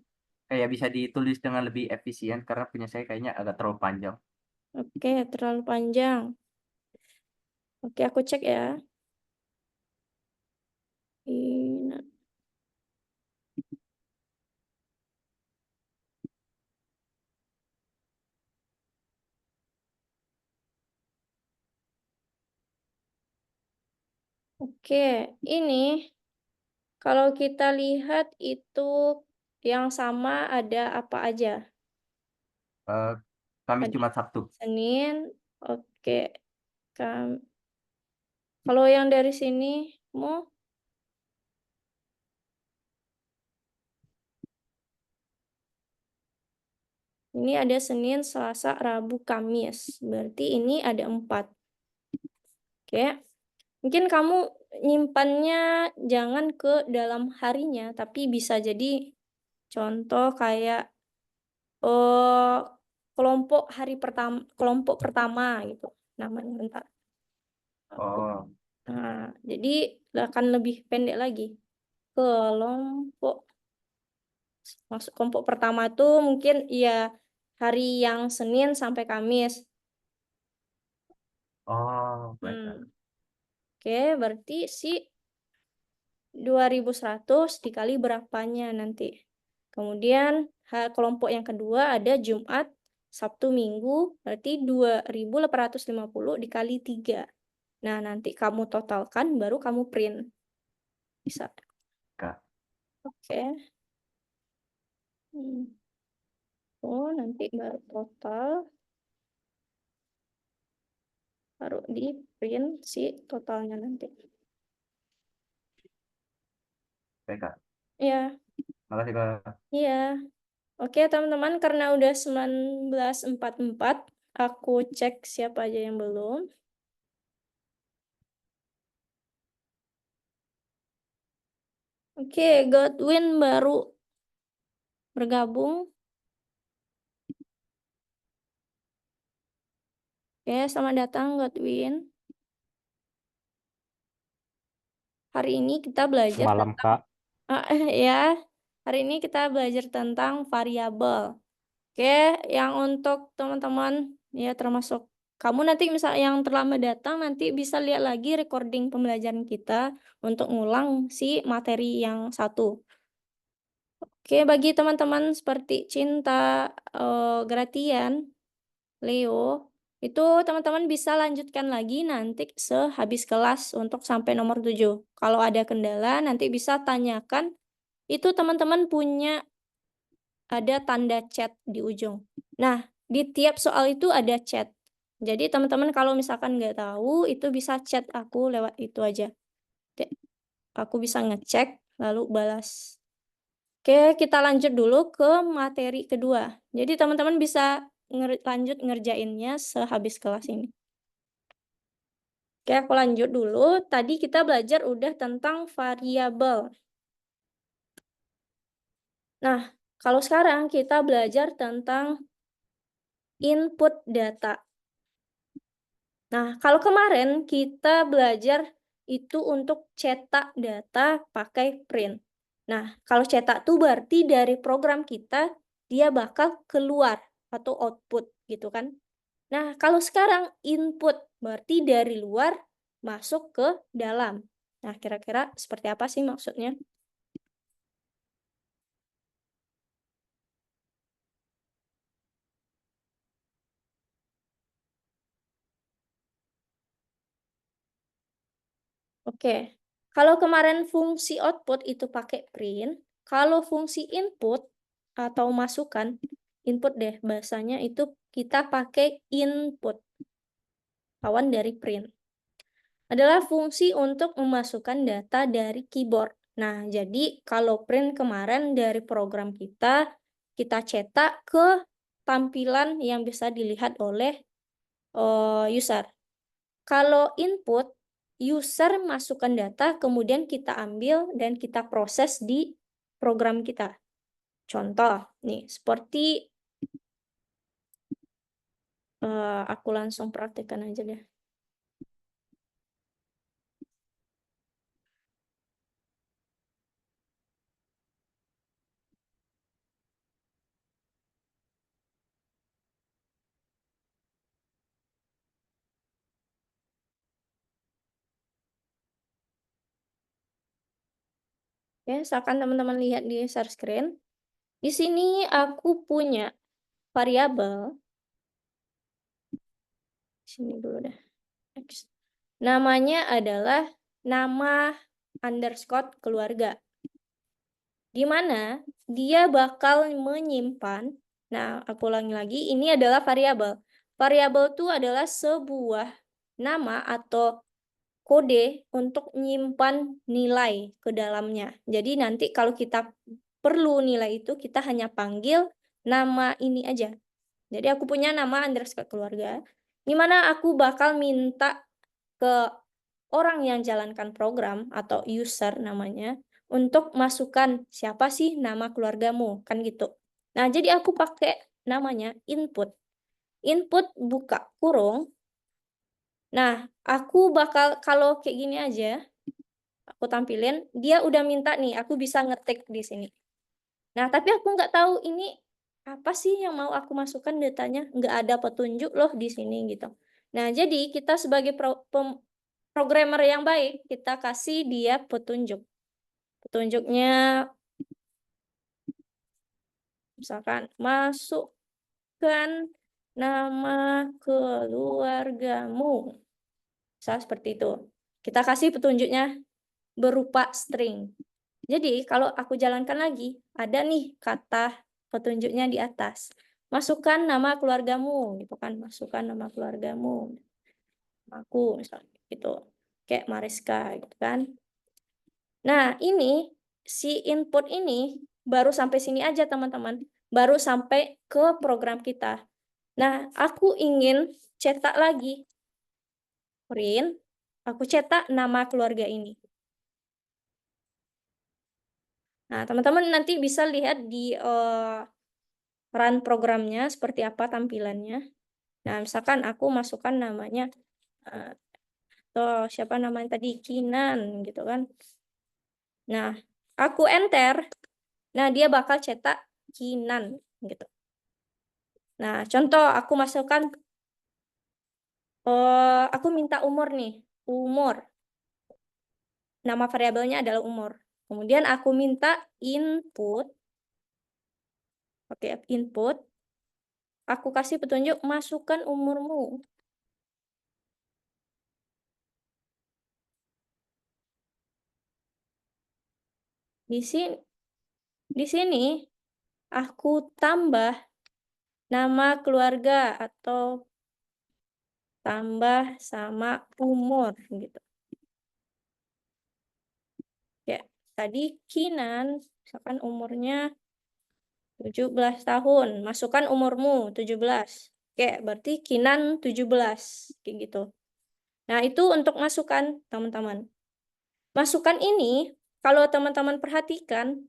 kayak bisa ditulis dengan lebih efisien karena punya saya kayaknya agak terlalu panjang. Oke, terlalu panjang. Oke, aku cek ya. Ini. Oke, ini kalau kita lihat itu yang sama ada apa aja? Eh, Kamis, Ada Jumat, Sabtu. Senin, oke. Kalau yang dari sini, mau ini ada Senin, Selasa, Rabu, Kamis. Berarti ini ada 4. Oke. Mungkin kamu nyimpannya jangan ke dalam harinya, tapi bisa jadi contoh kayak kelompok pertama gitu namanya bentar. Oh, Nah, jadi akan lebih pendek lagi. Kelompok Masuk kelompok pertama tuh mungkin ya hari yang Senin sampai Kamis. baiklah. Oke, berarti 2.100 dikali berapanya nanti. Kemudian kelompok yang kedua ada Jumat, Sabtu, Minggu, berarti 2.850 dikali 3. Nah, nanti kamu totalkan baru kamu print. Bisa. Kak. Oke. Oh, nanti baru total. Baru di print si totalnya nanti. Baik Kak. Iya, Makasih Kak. iya. Oke, teman-teman, karena udah 19.44, aku cek siapa aja yang belum. Oke, Godwin baru bergabung. Oke, selamat datang Godwin. Hari ini kita belajar Malam, Kak. ya. Hari ini kita belajar tentang variabel. Oke, yang untuk teman-teman ya termasuk kamu nanti misal yang terlambat datang nanti bisa lihat lagi recording pembelajaran kita untuk ngulang si materi yang satu. Oke, bagi teman-teman seperti Cinta, Gratian, Leo, itu teman-teman bisa lanjutkan lagi nanti sehabis kelas untuk sampai nomor 7. Kalau ada kendala nanti bisa tanyakan. Itu teman-teman punya ada tanda chat di ujung. Nah, di tiap soal itu ada chat. Jadi teman-teman kalau misalkan nggak tahu, itu bisa chat aku lewat itu aja. Aku bisa ngecek, lalu balas. Oke, kita lanjut dulu ke materi kedua. Jadi teman-teman bisa lanjut ngerjainnya sehabis kelas ini. Oke, aku lanjut dulu. Tadi kita belajar udah tentang variabel. Nah, kalau sekarang kita belajar tentang input data. Nah, kalau kemarin kita belajar itu untuk cetak data pakai print. Nah, kalau cetak tuh berarti dari program kita dia bakal keluar atau output gitu kan. Nah, kalau sekarang input berarti dari luar masuk ke dalam. Nah, kira-kira seperti apa sih maksudnya? Oke, kalau kemarin fungsi output itu pakai print, kalau fungsi input atau masukan, input deh bahasanya itu kita pakai input, lawan dari print. Adalah fungsi untuk memasukkan data dari keyboard. Nah, jadi kalau print kemarin dari program kita cetak ke tampilan yang bisa dilihat oleh user. Kalau input, user masukkan data, kemudian kita ambil dan kita proses di program kita. Contoh, nih, seperti aku langsung praktekkan aja deh. Oke, misalkan teman-teman lihat di share screen. Di sini aku punya variabel. Sini dulu deh. Next. Namanya adalah nama underscore keluarga. Di mana dia bakal menyimpan. Nah, aku ulangi lagi, ini adalah variabel. Variabel itu adalah sebuah nama atau kode untuk menyimpan nilai ke dalamnya. Jadi nanti kalau kita perlu nilai itu, kita hanya panggil nama ini aja. Jadi aku punya nama underscore keluarga, di mana aku bakal minta ke orang yang jalankan program atau user namanya, untuk masukkan siapa sih nama keluargamu, kan gitu. Nah, jadi aku pakai namanya input. Input buka kurung. Nah, aku bakal kalau kayak gini aja, aku tampilin, dia udah minta nih, aku bisa ngetik di sini. Nah, tapi aku nggak tahu ini apa sih yang mau aku masukkan datanya, nggak ada petunjuk loh di sini gitu. Nah, jadi kita sebagai programmer yang baik, kita kasih dia petunjuk. Petunjuknya misalkan masukkan nama keluargamu. Misal seperti itu. Kita kasih petunjuknya berupa string. Jadi kalau aku jalankan lagi, ada nih kata petunjuknya di atas. Masukkan nama keluargamu, gitu kan. Masukkan nama keluargamu. Aku misalnya gitu. Kayak Mariska gitu kan. Nah, ini si input ini baru sampai sini aja, teman-teman. Baru sampai ke program kita. Nah, aku ingin cetak lagi. Print, aku cetak nama keluarga ini. Nah, teman-teman nanti bisa lihat di run programnya seperti apa tampilannya. Nah, misalkan aku masukkan namanya atau siapa namanya tadi, Kinan gitu kan. Nah, aku enter. Nah, dia bakal cetak Kinan gitu. Nah, contoh aku masukkan aku minta umur nih, umur. Nama variabelnya adalah umur. Kemudian aku minta input. Oke, input. Aku kasih petunjuk masukkan umurmu. Di sini aku tambah nama keluarga atau tambah sama umur gitu. Ya, tadi Kinan, misalkan umurnya 17 tahun. Masukkan umurmu 17. Oke, berarti Kinan 17. Kayak gitu. Nah, itu untuk masukan, teman-teman. Masukan ini, kalau teman-teman perhatikan,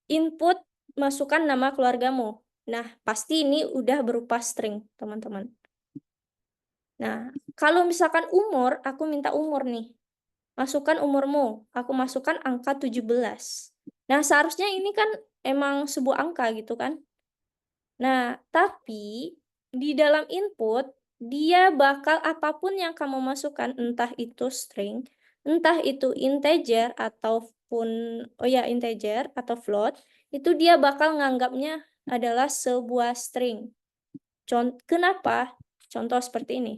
input masukkan nama keluargamu. Nah, pasti ini udah berupa string, teman-teman. Nah, kalau misalkan umur, aku minta umur nih. Masukkan umurmu. Aku masukkan angka 17. Nah, seharusnya ini kan emang sebuah angka gitu kan. Nah, tapi di dalam input, dia bakal apapun yang kamu masukkan, entah itu string, entah itu integer ataupun, integer atau float, itu dia bakal nganggapnya adalah sebuah string. Kenapa? Contoh seperti ini.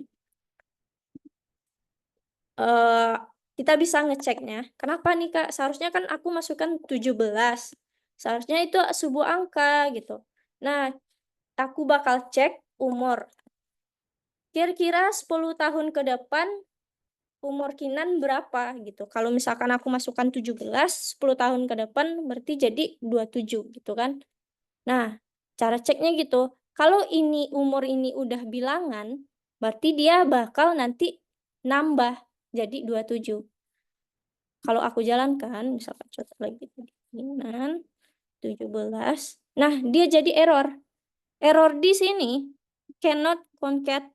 Kita bisa ngeceknya. Kenapa nih, Kak? Seharusnya kan aku masukkan 17. Seharusnya itu sebuah angka gitu. Nah, aku bakal cek umur. Kira-kira 10 tahun ke depan umur Kinan berapa gitu. Kalau misalkan aku masukkan 17, 10 tahun ke depan berarti jadi 27 gitu kan. Nah, cara ceknya gitu. Kalau ini umur ini udah bilangan, berarti dia bakal nanti nambah jadi 27. Kalau aku jalankan, misalkan contoh lagi Kinan 17. Nah, dia jadi error. Error di sini cannot concat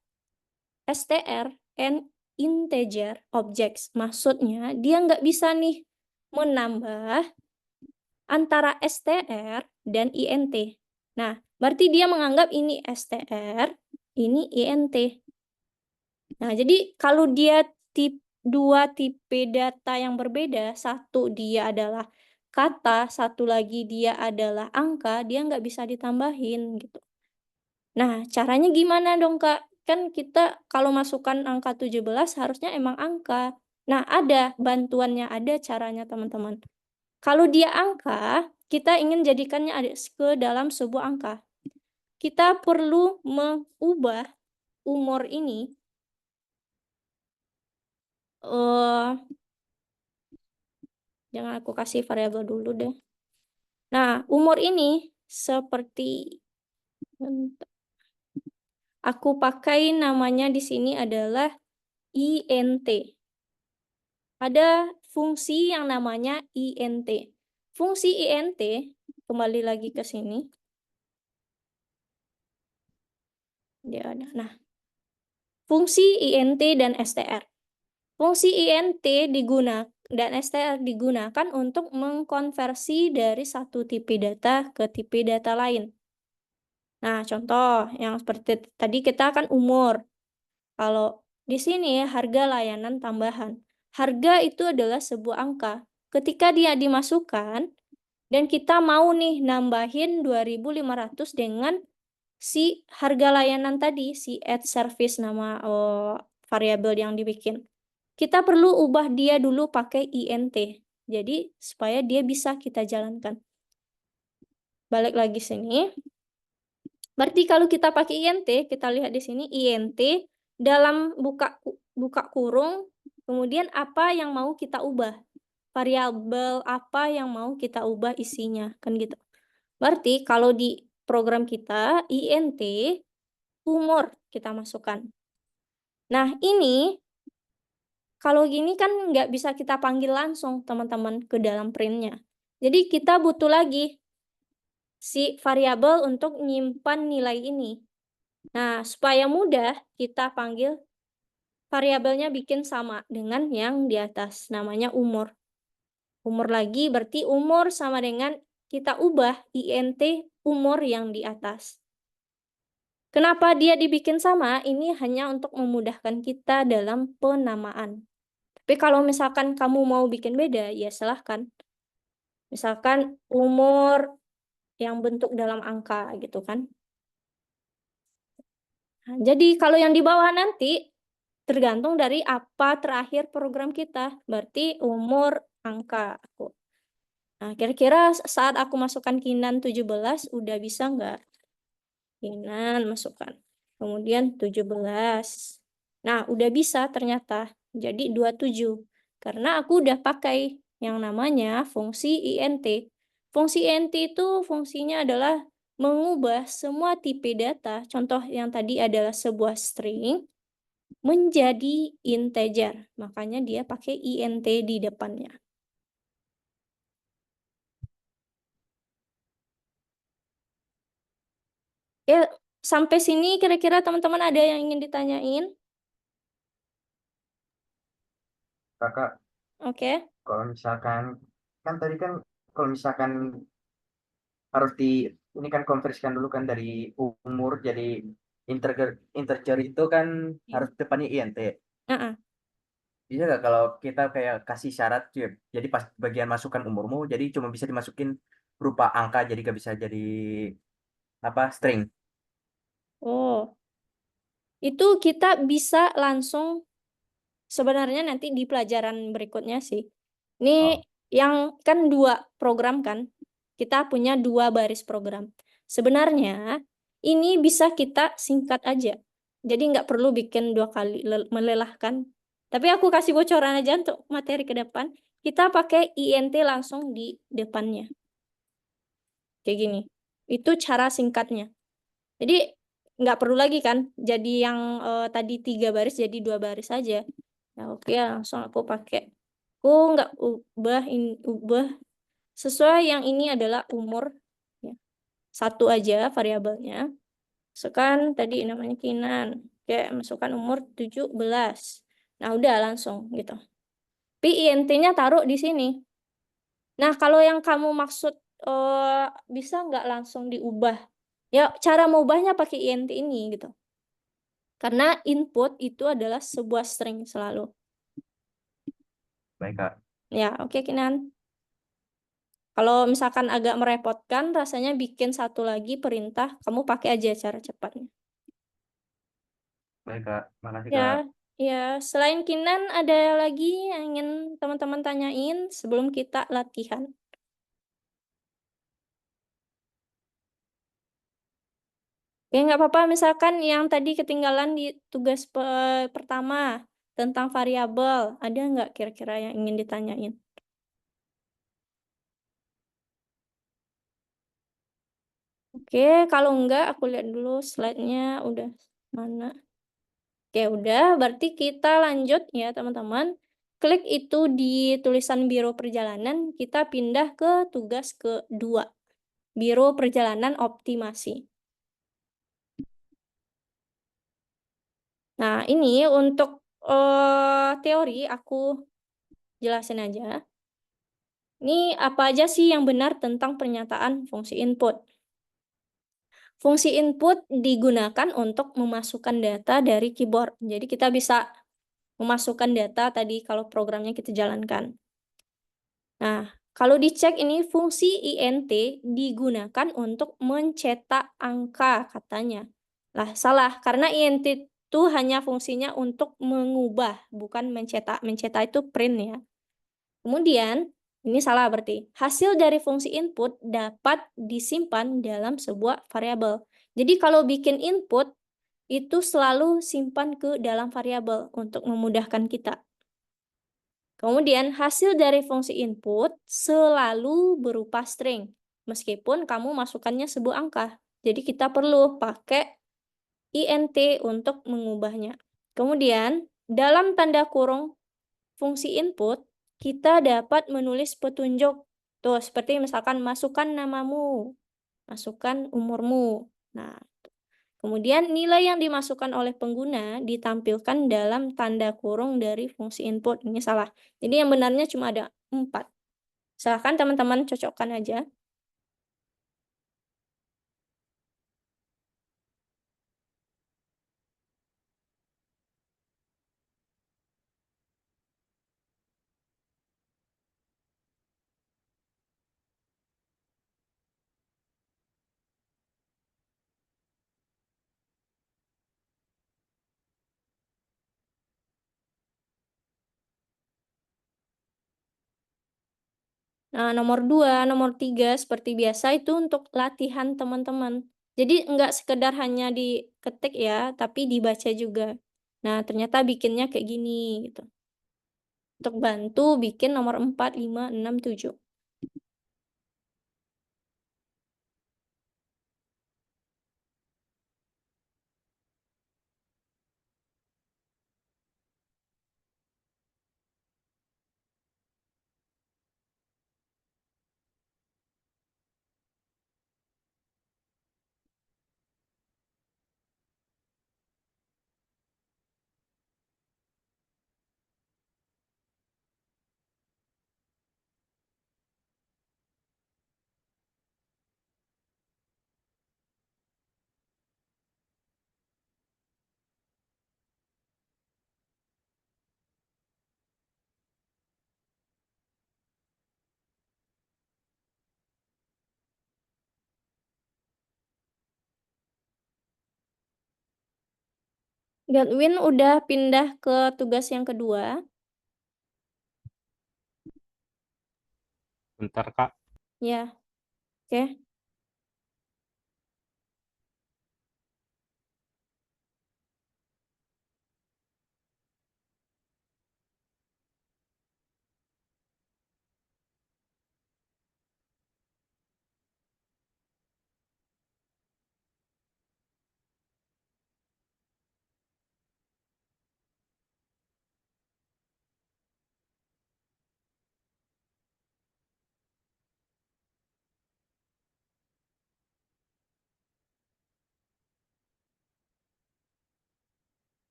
str and integer objects. Maksudnya dia nggak bisa nih menambah antara str dan int. Nah, berarti dia menganggap ini str, ini int. Nah, jadi kalau dia dua tipe data yang berbeda, satu dia adalah kata, satu lagi dia adalah angka, dia nggak bisa ditambahin gitu. Nah, caranya gimana dong, Kak? Kan kita kalau masukkan angka 17 harusnya emang angka. Nah, ada bantuannya, ada caranya, teman-teman. Kalau dia angka, kita ingin jadikannya ke dalam sebuah angka. Kita perlu mengubah umur ini. Jangan aku kasih variabel dulu deh. Nah, umur ini seperti aku pakai namanya di sini adalah int. Ada fungsi yang namanya int. Fungsi int, kembali lagi ke sini. Dia ada. Nah, fungsi int dan str. Fungsi int digunakan dan str digunakan untuk mengkonversi dari satu tipe data ke tipe data lain. Nah, contoh yang seperti tadi kita akan umur. Kalau di sini harga layanan tambahan. Harga itu adalah sebuah angka. Ketika dia dimasukkan dan kita mau nih nambahin 2.500 dengan si harga layanan tadi, si add service nama variabel yang dibikin. Kita perlu ubah dia dulu pakai int. Jadi supaya dia bisa kita jalankan. Balik lagi sini. Berarti kalau kita pakai int, kita lihat di sini int dalam buka kurung, kemudian apa yang mau kita ubah. Variabel apa yang mau kita ubah isinya, kan gitu. Berarti kalau di program kita int umur kita masukkan. Nah, ini kalau gini kan nggak bisa kita panggil langsung teman-teman ke dalam printnya. Jadi kita butuh lagi si variabel untuk nyimpan nilai ini. Nah, supaya mudah kita panggil variabelnya bikin sama dengan yang di atas, namanya umur. Umur lagi berarti umur sama dengan kita ubah int umur yang di atas. Kenapa dia dibikin sama? Ini hanya untuk memudahkan kita dalam penamaan. Tapi kalau misalkan kamu mau bikin beda, ya silahkan. Misalkan umur yang bentuk dalam angka gitu kan. Nah, jadi kalau yang di bawah nanti tergantung dari apa terakhir program kita. Berarti umur angka aku. Nah, kira-kira saat aku masukkan Kinan 17 udah bisa nggak? Kinan masukkan. Kemudian 17. Nah, udah bisa ternyata. Jadi 27. Karena aku udah pakai yang namanya fungsi int. Fungsi int itu fungsinya adalah mengubah semua tipe data, contoh yang tadi adalah sebuah string, menjadi integer. Makanya dia pakai int di depannya. Ya, sampai sini kira-kira teman-teman ada yang ingin ditanyain? Kakak, Oke. kalau misalkan kan tadi kan kalau misalkan harus ini kan konversikan dulu kan dari umur jadi integer itu kan harus depannya int. Uh-uh. Bisa nggak kalau kita kayak kasih syarat jadi pas bagian masukkan umurmu jadi cuma bisa dimasukin berupa angka jadi nggak bisa jadi string. Oh, itu kita bisa langsung sebenarnya nanti di pelajaran berikutnya sih. Ini Oh, yang kan 2 program kan. Kita punya 2 baris program. Sebenarnya ini bisa kita singkat aja. Jadi nggak perlu bikin 2 kali melelahkan. Tapi aku kasih bocoran aja untuk materi ke depan. Kita pakai int langsung di depannya. Kayak gini. Itu cara singkatnya. Jadi nggak perlu lagi kan jadi yang tadi 3 baris jadi 2 baris aja. Nah, oke, langsung aku pakai. Aku nggak ubah sesuai yang ini adalah umur ya. 1 aja variabelnya. Masukkan tadi namanya Kinan. Oke, masukkan umur 17. Nah, udah langsung gitu. Tapi int-nya taruh di sini. Nah, kalau yang kamu maksud bisa nggak langsung diubah? Ya, cara mengubahnya pakai int ini gitu. Karena input itu adalah sebuah string selalu. baik Kak. Ya, oke Kinan. Kalau misalkan agak merepotkan, rasanya bikin 1 lagi perintah, kamu pakai aja cara cepatnya. Baik Kak, makasih Ya, Kak. ya. Selain Kinan, ada lagi yang ingin teman-teman tanyain sebelum kita latihan? Oke, nggak apa-apa. Misalkan yang tadi ketinggalan di tugas pertama tentang variabel, ada nggak kira-kira yang ingin ditanyain? Oke, kalau enggak, aku lihat dulu slide-nya udah mana. Oke, udah. Berarti kita lanjut ya, teman-teman. Klik itu di tulisan biro perjalanan, kita pindah ke tugas kedua. Biro perjalanan optimasi. Nah, ini untuk teori aku jelasin aja. Ini apa aja sih yang benar tentang pernyataan fungsi input? Fungsi input digunakan untuk memasukkan data dari keyboard. Jadi kita bisa memasukkan data tadi kalau programnya kita jalankan. Nah, kalau dicek ini fungsi int digunakan untuk mencetak angka katanya. Lah, salah karena int itu hanya fungsinya untuk mengubah, bukan mencetak. Mencetak itu print ya. Kemudian, ini salah berarti. Hasil dari fungsi input dapat disimpan dalam sebuah variabel. Jadi kalau bikin input, itu selalu simpan ke dalam variabel untuk memudahkan kita. Kemudian hasil dari fungsi input selalu berupa string, meskipun kamu masukkannya sebuah angka. Jadi kita perlu pakai int untuk mengubahnya. Kemudian dalam tanda kurung fungsi input, kita dapat menulis petunjuk. Tuh, seperti misalkan masukkan namamu, masukkan umurmu. Nah, kemudian nilai yang dimasukkan oleh pengguna ditampilkan dalam tanda kurung dari fungsi input. Ini salah. Jadi yang benarnya cuma ada 4. Silahkan teman-teman cocokkan aja. Nah, nomor 2, nomor 3 seperti biasa itu untuk latihan teman-teman. Jadi enggak sekedar hanya diketik ya, tapi dibaca juga. Nah, ternyata bikinnya kayak gini gitu. Untuk bantu bikin nomor 4, 5, 6, 7. Godwin udah pindah ke tugas yang kedua. Bentar, Kak. Ya, oke.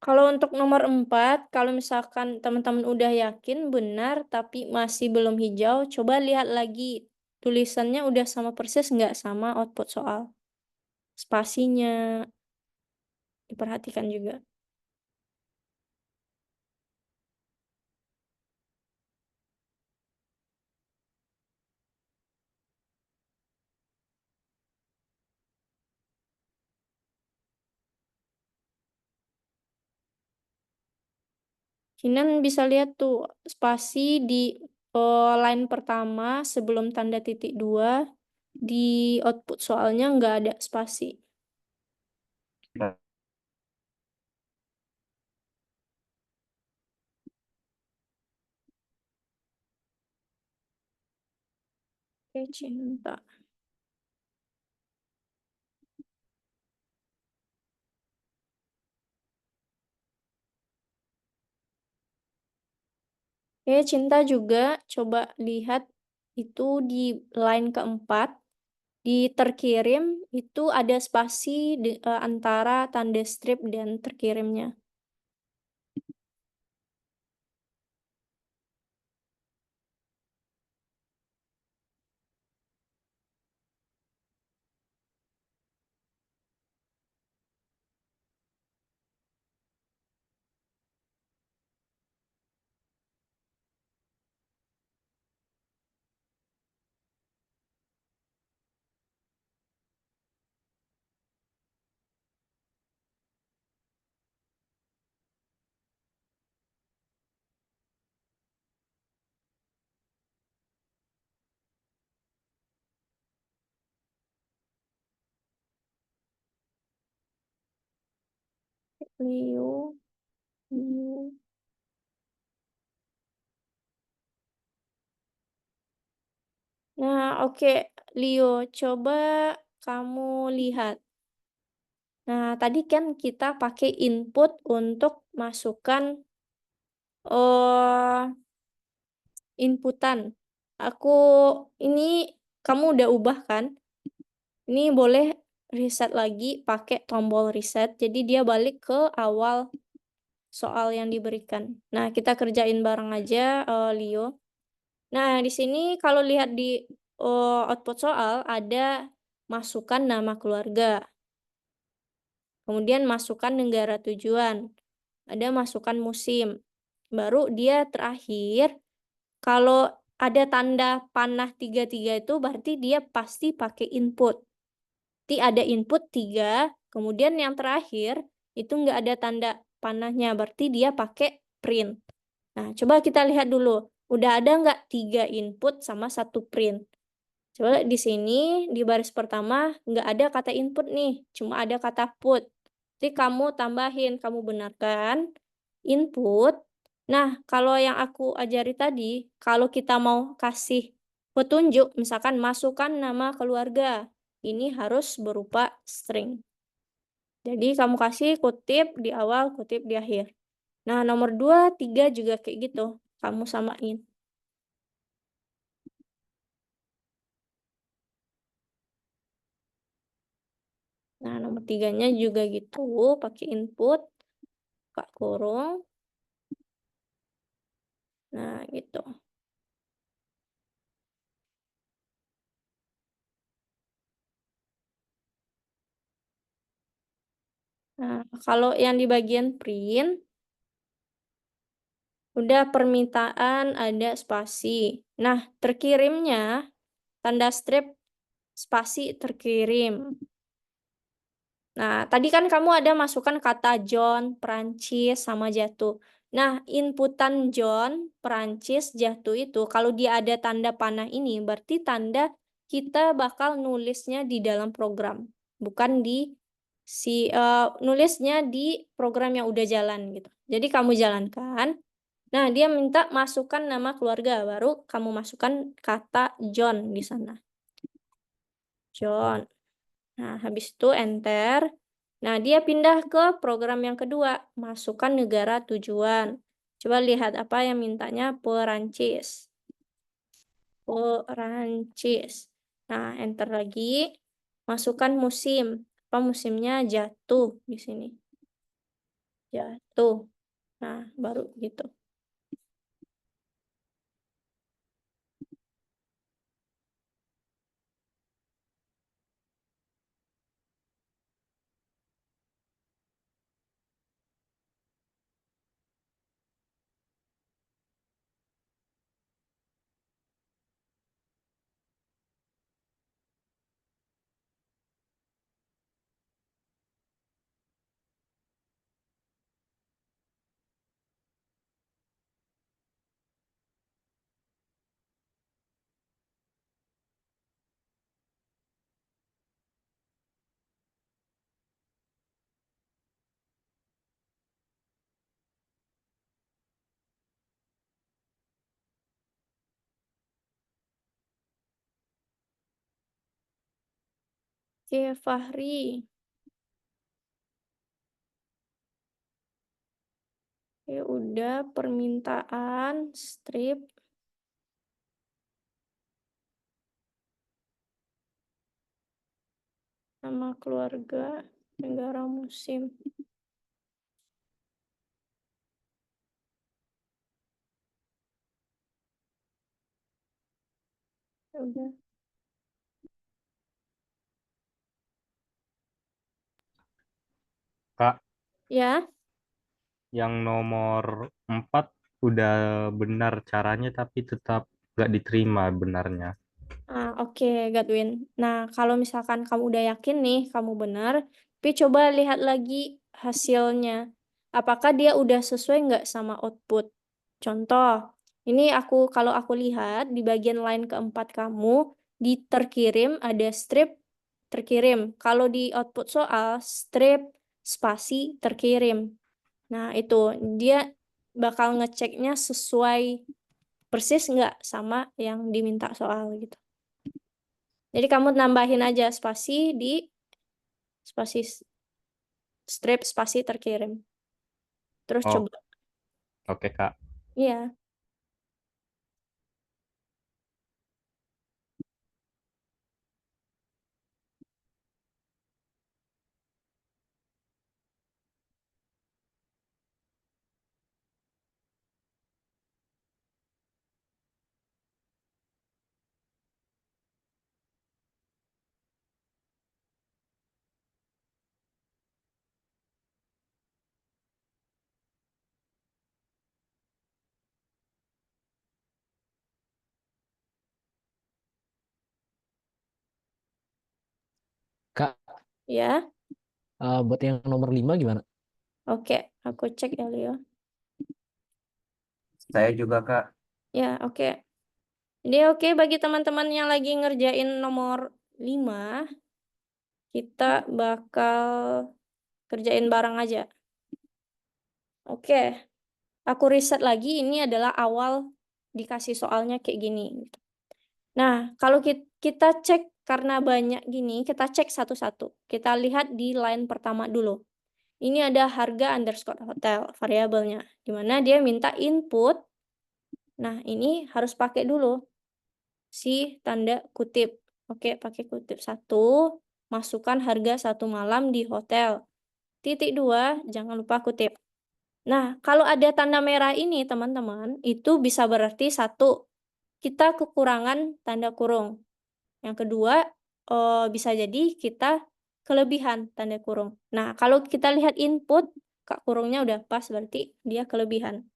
Kalau untuk nomor 4, kalau misalkan teman-teman udah yakin benar tapi masih belum hijau, coba lihat lagi tulisannya udah sama persis nggak sama output soal. Spasinya diperhatikan juga. Kinan bisa lihat tuh spasi di line pertama sebelum tanda titik 2 di output soalnya nggak ada spasi. Oke, Cinta. Oke, Cinta juga coba lihat itu di line keempat. Di terkirim itu ada spasi antara tanda strip dan terkirimnya. Leo. Nah, oke, Leo, coba kamu lihat. Nah, tadi kan kita pakai input untuk masukkan inputan. Ini kamu udah ubah kan? Ini boleh reset lagi pakai tombol reset. Jadi dia balik ke awal soal yang diberikan. Nah, kita kerjain bareng aja, Leo. Nah, di sini kalau lihat di output soal ada masukkan nama keluarga. Kemudian masukkan negara tujuan. Ada masukkan musim. Baru dia terakhir, kalau ada tanda panah 33 itu berarti dia pasti pakai input. Nanti ada input 3, kemudian yang terakhir itu nggak ada tanda panahnya, berarti dia pakai print. Nah, coba kita lihat dulu. Udah ada nggak 3 input sama 1 print? Coba di sini di baris pertama nggak ada kata input nih, cuma ada kata put. Jadi kamu tambahin, kamu benarkan input. Nah, kalau yang aku ajari tadi, kalau kita mau kasih petunjuk, misalkan masukkan nama keluarga, ini harus berupa string. Jadi kamu kasih kutip di awal, kutip di akhir. Nah, nomor 2, 3 juga kayak gitu. Kamu samain. Nah, nomor 3-nya juga gitu, pakai input, buka kurung. Nah, gitu. Nah, kalau yang di bagian print, udah permintaan ada spasi. Nah, terkirimnya tanda strip spasi terkirim. Nah, tadi kan kamu ada masukkan kata John, Perancis, sama jatuh. Nah, inputan John, Perancis, jatuh itu kalau dia ada tanda panah ini berarti tanda kita bakal nulisnya di dalam program, bukan di nulisnya di program yang udah jalan gitu. Jadi kamu jalankan. Nah, dia minta masukkan nama keluarga, baru kamu masukkan kata John di sana. John. Nah, habis itu enter. Nah, dia pindah ke program yang kedua, masukkan negara tujuan. Coba lihat apa yang mintanya Perancis. Perancis. Nah, enter lagi. Masukkan musim. Apa musimnya? Jatuh di sini. Jatuh. Nah, baru gitu. Oke, Fahri. Oke, udah permintaan strip. Nama keluarga, negara, musim. Ya udah. Kak, Ya. yang nomor 4 udah benar caranya tapi tetap nggak diterima benarnya. Oke, Godwin. Nah, kalau misalkan kamu udah yakin nih kamu benar, tapi coba lihat lagi hasilnya. Apakah dia udah sesuai nggak sama output? Contoh, ini kalau aku lihat di bagian line keempat kamu, di terkirim ada strip terkirim. Kalau di output soal, strip spasi terkirim. Nah, itu dia bakal ngeceknya sesuai persis nggak sama yang diminta soal gitu. Jadi kamu nambahin aja spasi di spasi strip spasi terkirim. Terus Oh, coba. oke Kak. Iya. Kak, Ya. buat yang nomor 5 gimana? Oke, aku cek ya Leo. Saya juga, Kak. Ya, oke. Jadi oke, bagi teman-teman yang lagi ngerjain nomor 5, kita bakal kerjain bareng aja. Oke, aku riset lagi, ini adalah awal dikasih soalnya kayak gini. Nah, kalau kita cek karena banyak gini, kita cek satu-satu. Kita lihat di line pertama dulu. Ini ada harga underscore hotel, variabelnya. Di mana dia minta input. Nah, ini harus pakai dulu si tanda kutip. Oke, pakai kutip 1, masukkan harga 1 malam di hotel. Titik 2, jangan lupa kutip. Nah, kalau ada tanda merah ini, teman-teman, itu bisa berarti 1, kita kekurangan tanda kurung. Yang kedua, bisa jadi kita kelebihan tanda kurung. Nah, kalau kita lihat input, kak kurungnya udah pas, berarti dia kelebihan.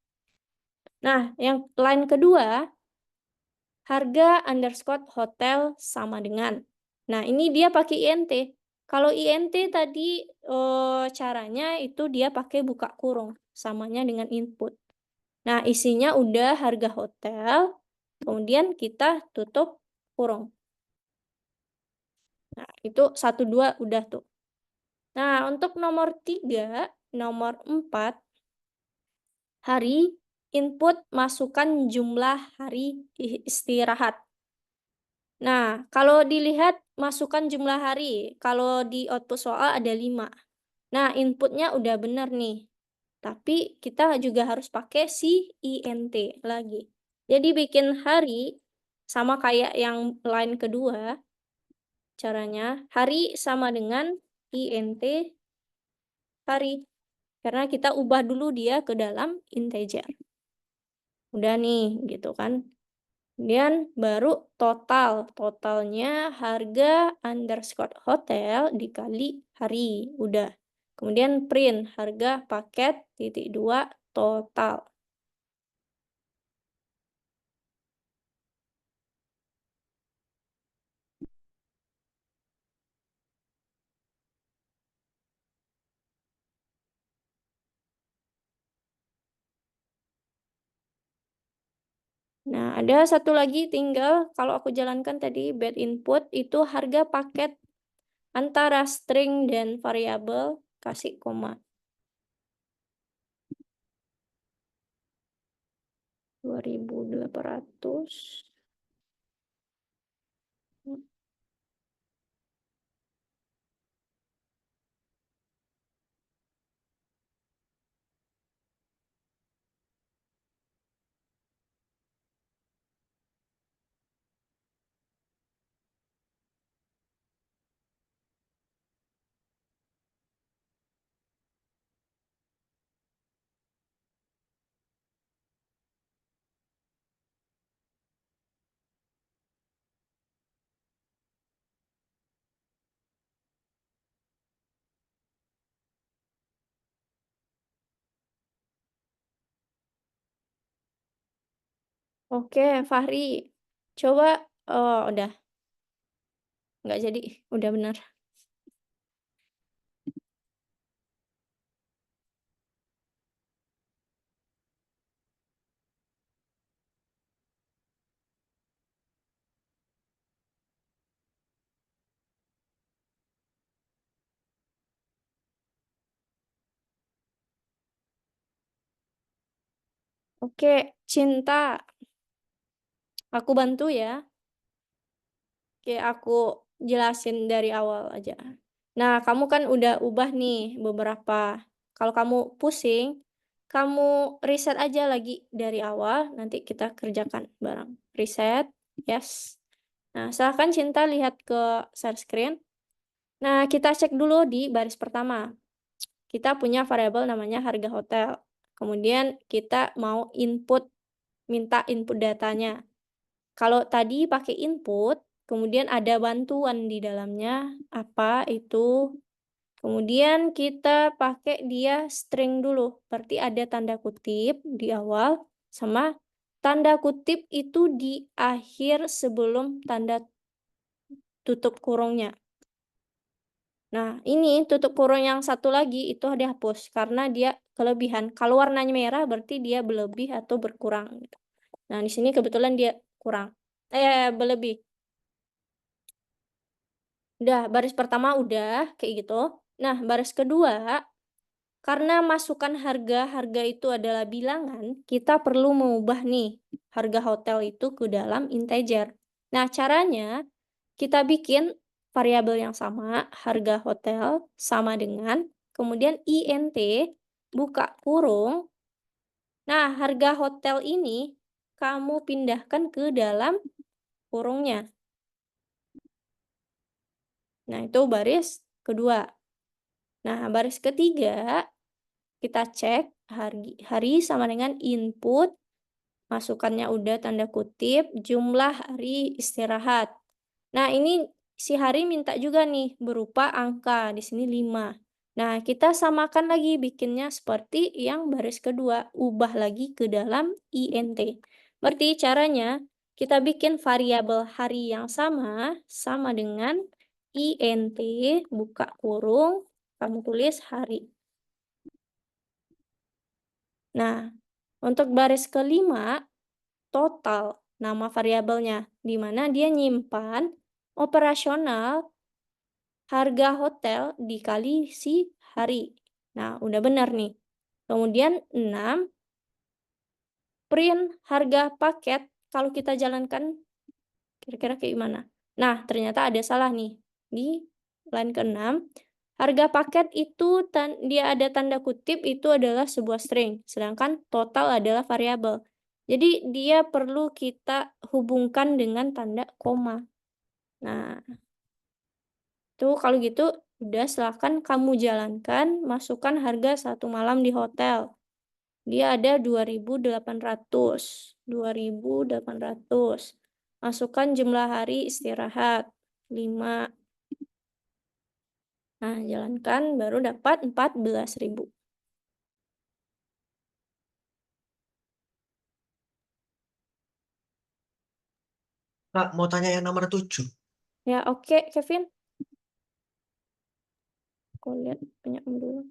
Nah, yang line kedua, harga underscore hotel sama dengan. Nah, ini dia pakai INT. Kalau INT tadi caranya itu dia pakai buka kurung, samanya dengan input. Nah, isinya udah harga hotel, kemudian kita tutup kurung. Nah, itu 1, 2 udah tuh. Nah, untuk nomor 3, nomor 4, hari input masukkan jumlah hari istirahat. Nah, kalau dilihat masukkan jumlah hari, kalau di output soal ada 5. Nah, inputnya udah benar nih. Tapi kita juga harus pakai si INT lagi. Jadi bikin hari sama kayak yang line kedua. Caranya, hari sama dengan INT hari. Karena kita ubah dulu dia ke dalam integer. Udah nih, gitu kan. Kemudian baru total. Totalnya harga underscore hotel dikali hari. Udah. Kemudian print harga paket titik 2 total. Nah, ada satu lagi tinggal kalau aku jalankan tadi bed input itu harga paket antara string dan variabel kasih koma. 2.800. Oke, Fahri. Coba, udah. Nggak jadi, udah benar. Oke, Cinta. Aku bantu ya. Oke, aku jelasin dari awal aja. Nah, kamu kan udah ubah nih beberapa. Kalau kamu pusing, kamu riset aja lagi dari awal, nanti kita kerjakan bareng. Reset, yes. Nah, silahkan Cinta lihat ke share screen. Nah, kita cek dulu di baris pertama. Kita punya variabel namanya harga hotel. Kemudian kita mau minta input datanya. Kalau tadi pakai input, kemudian ada bantuan di dalamnya, apa itu? Kemudian kita pakai dia string dulu, berarti ada tanda kutip di awal, sama tanda kutip itu di akhir sebelum tanda tutup kurungnya. Nah, ini tutup kurung yang satu lagi itu dihapus, karena dia kelebihan. Kalau warnanya merah berarti dia berlebih atau berkurang. Nah, di sini kebetulan dia kurang. berlebih. Udah, baris pertama udah, kayak gitu. Nah, baris kedua, karena masukan harga itu adalah bilangan, kita perlu mengubah nih harga hotel itu ke dalam integer. Nah, caranya kita bikin variabel yang sama, harga hotel sama dengan, kemudian INT, buka kurung. Nah, harga hotel ini kamu pindahkan ke dalam kurungnya. Nah, itu baris kedua. Nah, baris ketiga, kita cek hari sama dengan input, masukannya udah tanda kutip, jumlah hari istirahat. Nah, ini si hari minta juga nih berupa angka, di sini 5. Nah, kita samakan lagi bikinnya seperti yang baris kedua, ubah lagi ke dalam INT. Berarti caranya kita bikin variabel hari yang sama dengan INT, buka kurung, kamu tulis hari. Nah, untuk baris kelima, total nama variabelnya, di mana dia nyimpan operasional harga hotel dikali si hari. Nah, udah benar nih. Kemudian 6, print harga paket. Kalau kita jalankan, kira-kira kayak gimana? Nah, ternyata ada salah nih. Di line ke-6, harga paket itu dia ada tanda kutip itu adalah sebuah string, sedangkan total adalah variabel. Jadi dia perlu kita hubungkan dengan tanda koma. Nah, tuh kalau gitu udah silahkan kamu jalankan, masukkan harga 1 malam di hotel. Dia ada 2.800. 2.800. Masukkan jumlah hari istirahat 5. Nah, jalankan baru dapat 14.000. Kak, mau tanya yang nomor 7. Ya, oke, Kevin. Aku lihat banyak dulu.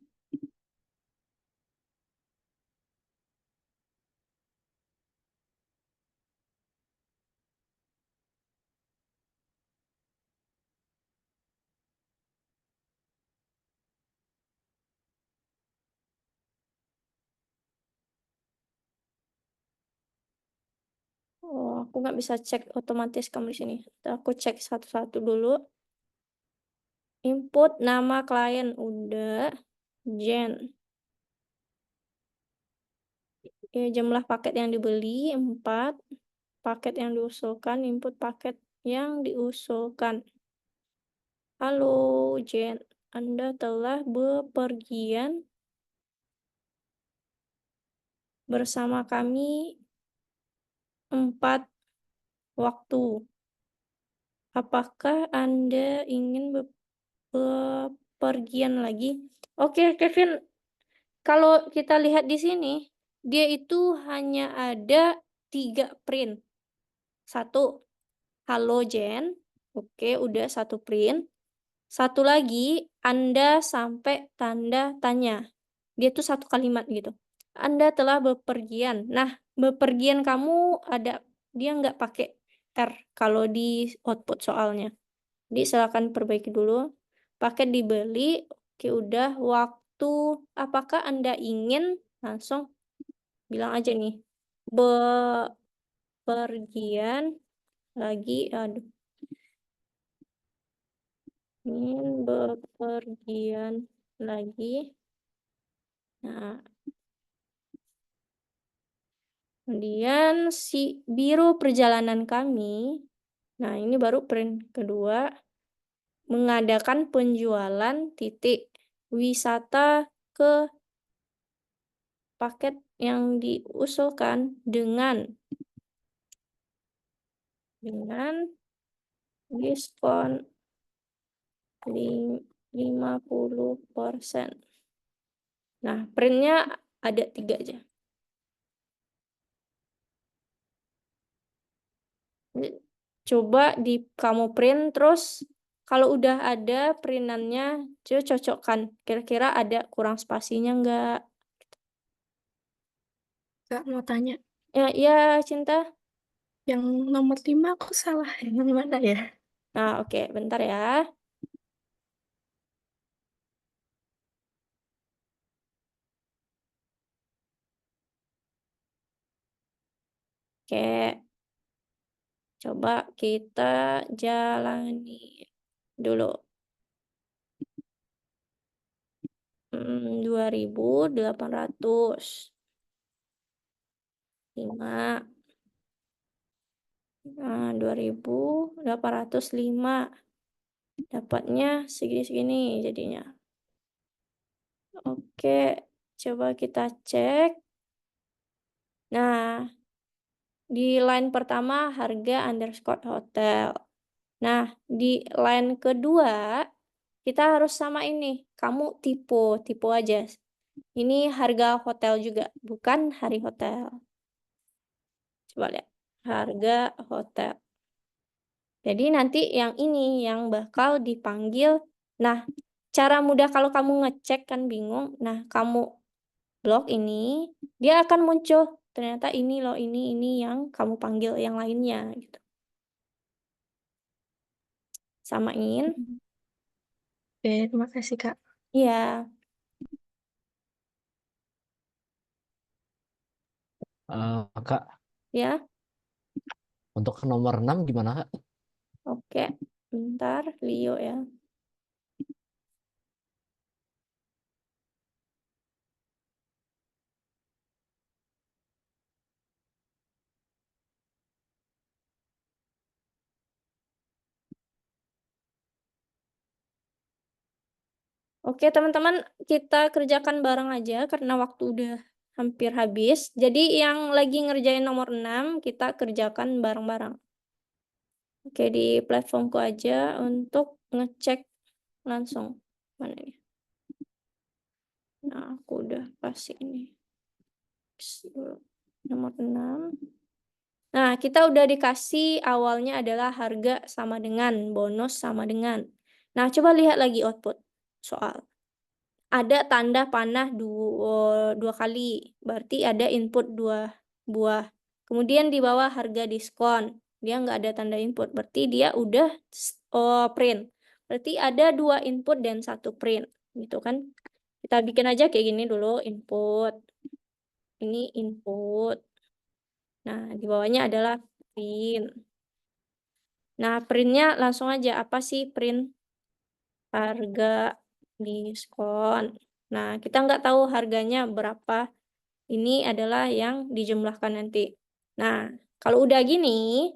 Oh, aku nggak bisa cek otomatis kamu di sini. Aku cek satu-satu dulu. Input nama klien udah. Jen. Ya, jumlah paket yang dibeli 4. Paket yang diusulkan, input paket yang diusulkan. Halo, Jen. Anda telah bepergian bersama kami 4 waktu. Apakah Anda ingin bepergian lagi? Oke, Kevin. Kalau kita lihat di sini, dia itu hanya ada 3 print. 1, halo Jen. Oke, udah 1 print. 1 lagi, Anda sampai tanda tanya. Dia tuh 1 kalimat gitu. Anda telah bepergian. Nah, bepergian kamu ada, dia nggak pakai R kalau di output soalnya. Jadi silakan perbaiki dulu. Paket dibeli. Oke, udah. Waktu, apakah Anda ingin, langsung bilang aja nih. Bepergian lagi, aduh. Ingin bepergian lagi. Nah, kemudian si biro perjalanan kami, nah ini baru print kedua, mengadakan penjualan titik wisata ke paket yang diusulkan dengan diskon 50%. Nah, printnya ada 3 aja. Coba kamu print, terus kalau udah ada printannya, coba cocokkan. Kira-kira ada kurang spasinya nggak? Kak, mau tanya. Ya, Cinta. Yang nomor 5 aku salah. Yang mana ya? Nah, oke, bentar ya. Oke, coba kita jalani dulu. 2.805. Nah, 2.805. Dapatnya segini-segini jadinya. Oke, coba kita cek. Nah, di line pertama harga underscore hotel. Nah, di line kedua kita harus sama ini. Kamu tipe aja. Ini harga hotel juga, bukan hari hotel. Coba lihat. Harga hotel. Jadi nanti yang ini yang bakal dipanggil. Nah, cara mudah kalau kamu ngecek kan bingung. Nah, kamu blok ini, dia akan muncul. Ternyata ini loh, ini yang kamu panggil yang lainnya gitu. Samain. Oke, terima kasih, Kak. Iya, Kak, ya. untuk nomor 6 gimana, Kak? Oke, bentar, Leo ya. Oke, teman-teman, kita kerjakan bareng aja karena waktu udah hampir habis. Jadi yang lagi ngerjain nomor 6, kita kerjakan bareng-bareng. Oke, di platformku aja untuk ngecek langsung. Mana nih? Nah, aku udah kasih ini. Nomor 6. Nah, kita udah dikasih awalnya adalah harga sama dengan, bonus sama dengan. Nah, coba lihat lagi output soal. Ada tanda panah dua kali, berarti ada input 2 buah. Kemudian di bawah harga diskon, dia nggak ada tanda input, berarti dia udah print. Berarti ada 2 input dan 1 print, gitu kan. Kita bikin aja kayak gini dulu, input. Ini input. Nah, di bawahnya adalah print. Nah, printnya langsung aja, apa sih print? Harga diskon. Nah, kita nggak tahu harganya berapa. Ini adalah yang dijumlahkan nanti. Nah, kalau udah gini,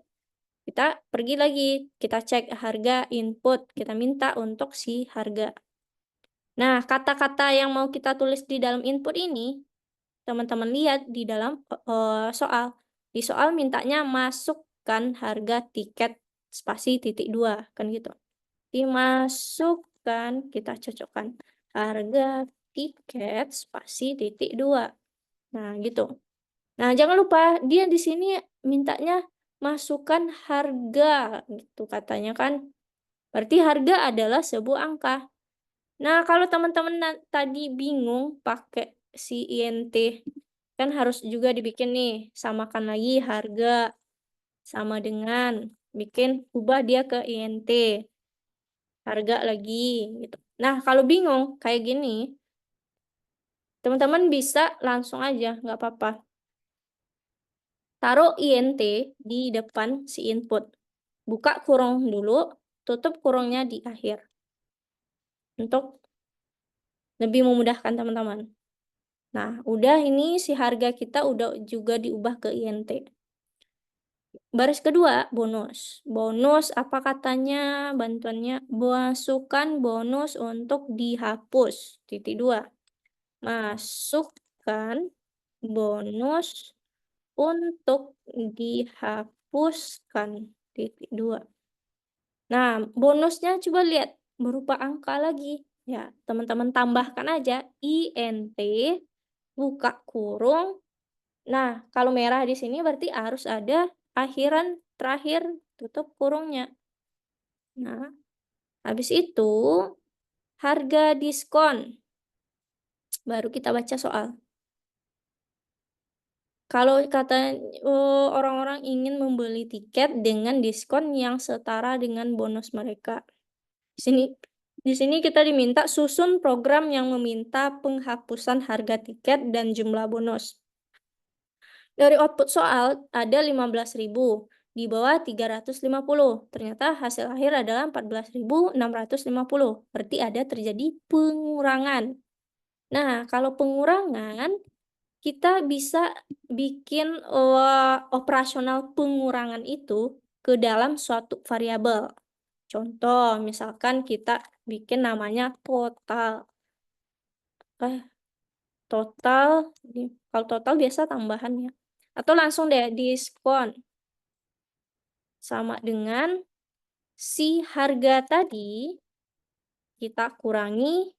kita pergi lagi. Kita cek harga input. Kita minta untuk si harga. Nah, kata-kata yang mau kita tulis di dalam input ini, teman-teman lihat di dalam soal. Di soal mintanya masukkan harga tiket spasi titik 2. Kan gitu. Dimasukkan, kita cocokkan harga tiket spasi titik 2. Nah, gitu. Nah, jangan lupa dia di sini mintanya masukkan harga gitu katanya kan. Berarti harga adalah sebuah angka. Nah, kalau teman-teman tadi bingung pakai si INT, kan harus juga dibikin nih, samakan lagi harga sama dengan, bikin ubah dia ke INT. Harga lagi gitu. Nah, kalau bingung kayak gini, teman-teman bisa langsung aja, nggak apa-apa. Taruh INT di depan si input. Buka kurung dulu, tutup kurungnya di akhir. Untuk lebih memudahkan teman-teman. Nah, udah ini si harga kita udah juga diubah ke INT. Baris kedua, bonus. Bonus apa katanya bantuannya? Masukkan bonus untuk dihapus. Titik 2. Masukkan bonus untuk dihapuskan. Titik 2. Nah, bonusnya coba lihat berupa angka lagi. Ya, teman-teman tambahkan aja INT, buka kurung. Nah, kalau merah di sini berarti harus ada akhiran terakhir, tutup kurungnya. Nah, habis itu harga diskon. Baru kita baca soal. Kalau kata orang-orang ingin membeli tiket dengan diskon yang setara dengan bonus mereka. Di sini kita diminta susun program yang meminta penghapusan harga tiket dan jumlah bonus. Dari output soal ada 15.000, di bawah 350. Ternyata hasil akhir adalah 14.650. Berarti ada terjadi pengurangan. Nah, kalau pengurangan, kita bisa bikin operasional pengurangan itu ke dalam suatu variabel. Contoh, misalkan kita bikin namanya total. Total, kalau total biasa tambahan ya. Atau langsung deh diskon. Sama dengan si harga tadi kita kurangi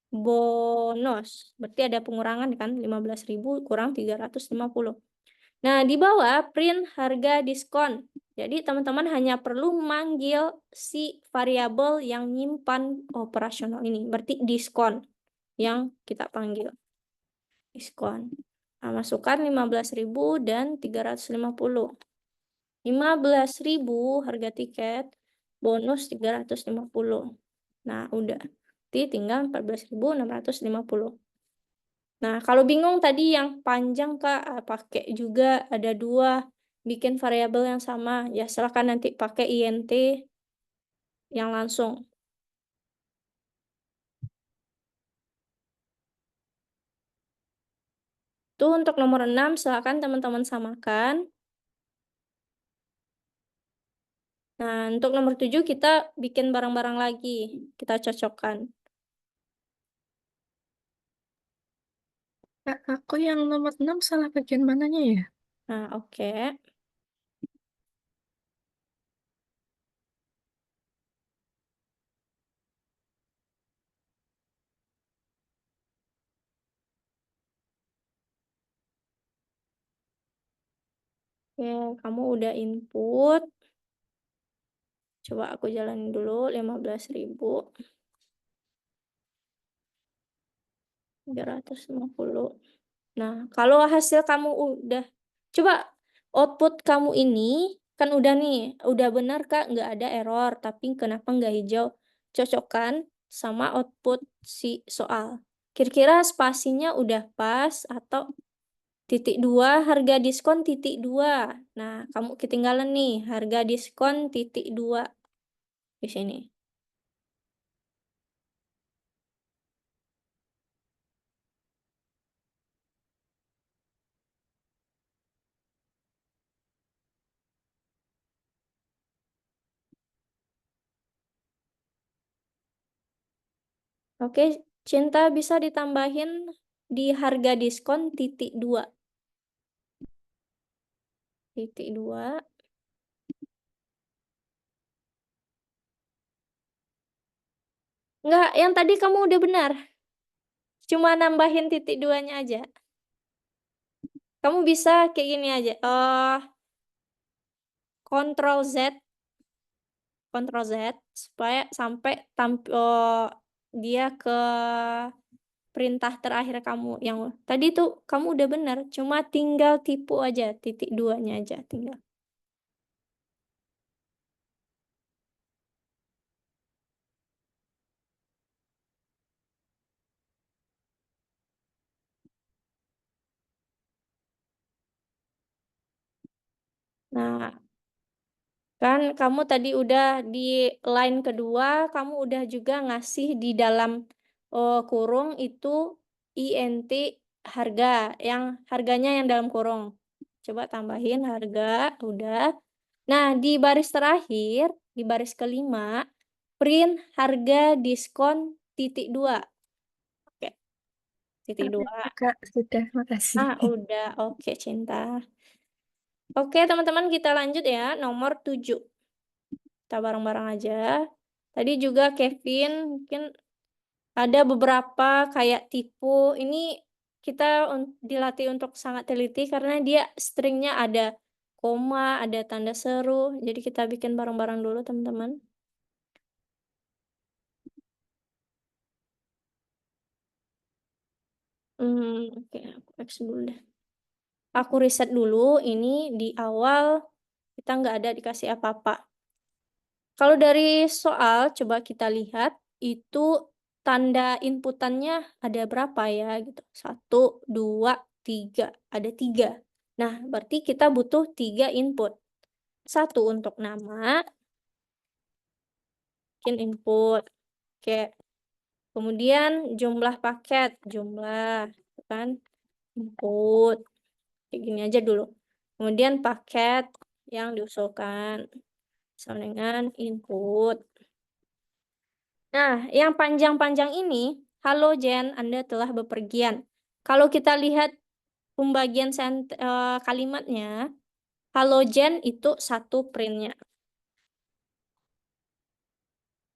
bonus. Berarti ada pengurangan kan, 15.000 kurang 350. Nah, di bawah print harga diskon. Jadi teman-teman hanya perlu manggil si variabel yang nyimpan operasional ini. Berarti diskon yang kita panggil. Diskon. Nah, masukkan 15.000 dan 350. 15.000 harga tiket, bonus 350. Nah, udah. Jadi tinggal 14.650. Nah, kalau bingung tadi yang panjang Kak, pakai juga ada 2, bikin variabel yang sama. Ya, silahkan nanti pakai INT yang langsung. Itu untuk nomor 6, silahkan teman-teman samakan. Nah, untuk nomor 7 kita bikin barang-barang lagi. Kita cocokkan. Kak, aku yang nomor 6 salah bagian mananya ya? Nah, oke. Oke, kamu udah input. Coba aku jalanin dulu, 15.000. 350. Nah, kalau hasil kamu udah, coba output kamu ini, kan udah nih, udah benar Kak, nggak ada error, tapi kenapa nggak hijau? Cocokkan sama output si soal. Kira-kira spasinya udah pas atau titik 2, harga diskon titik 2. Nah, kamu ketinggalan nih, harga diskon titik 2 di sini. Oke, Cinta bisa ditambahin di harga diskon titik 2. Titik 2. Enggak, yang tadi kamu udah benar. Cuma nambahin titik 2-nya aja. Kamu bisa kayak gini aja. Ctrl Z. Ctrl Z. Supaya sampai dia ke perintah terakhir kamu. Yang tadi tuh kamu udah benar. Cuma tinggal tipu aja. Titik 2-nya aja tinggal. Nah, kan kamu tadi udah di line kedua, kamu udah juga ngasih di dalam kurung itu INT harga, yang harganya yang dalam kurung. Coba tambahin harga, udah. Nah, di baris terakhir, di baris kelima, print harga diskon titik 2. Oke, titik 2. Kak, sudah, makasih. Udah. Oke, Cinta. Oke, teman-teman, kita lanjut ya. Nomor 7. Kita bareng-bareng aja. Tadi juga Kevin mungkin ada beberapa kayak tipu. Ini kita dilatih untuk sangat teliti karena dia stringnya ada koma, ada tanda seru. Jadi kita bikin bareng-bareng dulu, teman-teman. Oke, aku X dulu deh. aku riset dulu, ini di awal kita nggak ada dikasih apa-apa. Kalau dari soal, coba kita lihat, itu tanda inputannya ada berapa ya, gitu. 1, 2, 3, ada 3. Nah, berarti kita butuh 3 input. 1 untuk nama, bikin input. Oke. Kemudian jumlah paket, jumlah, kan, input. Kayak gini aja dulu. Kemudian paket yang diusulkan, sama dengan input. Nah, yang panjang-panjang ini, halo Jen, Anda telah bepergian. Kalau kita lihat pembagian kalimatnya, halo Jen itu 1 printnya.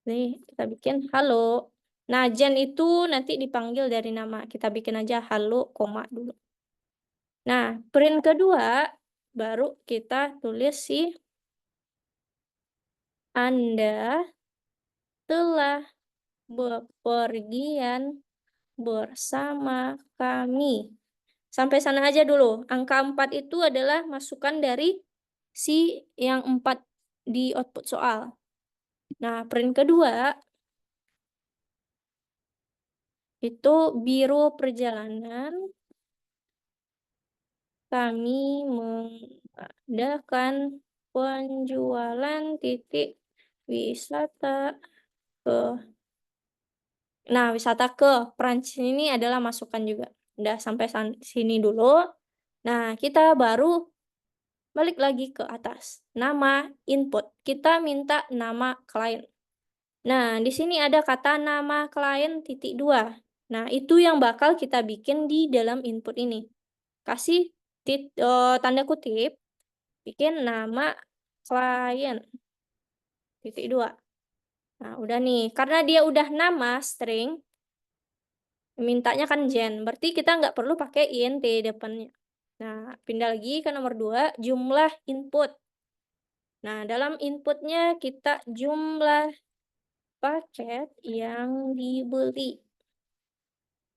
Nih, kita bikin halo. Nah, Jen itu nanti dipanggil dari nama. Kita bikin aja halo, koma dulu. Nah, print kedua, baru kita tulis si Anda telah bepergian bersama kami. Sampai sana aja dulu. Angka 4 itu adalah masukan dari si yang 4 di output soal. Nah, print kedua itu biro perjalanan kami mengadakan penjualan titik wisata ke wisata ke Prancis ini adalah masukan juga. Udah sampai sini dulu. Nah, kita baru balik lagi ke atas. Nama input. Kita minta nama klien. Nah, di sini ada kata nama klien titik 2. Nah, itu yang bakal kita bikin di dalam input ini. Kasih tanda kutip, bikin nama klien titik 2. Nah, udah nih. Karena dia udah nama string, mintanya kan Jen. Berarti kita nggak perlu pakai int depannya. Nah, pindah lagi ke nomor 2, jumlah input. Nah, dalam inputnya kita jumlah paket yang dibeli.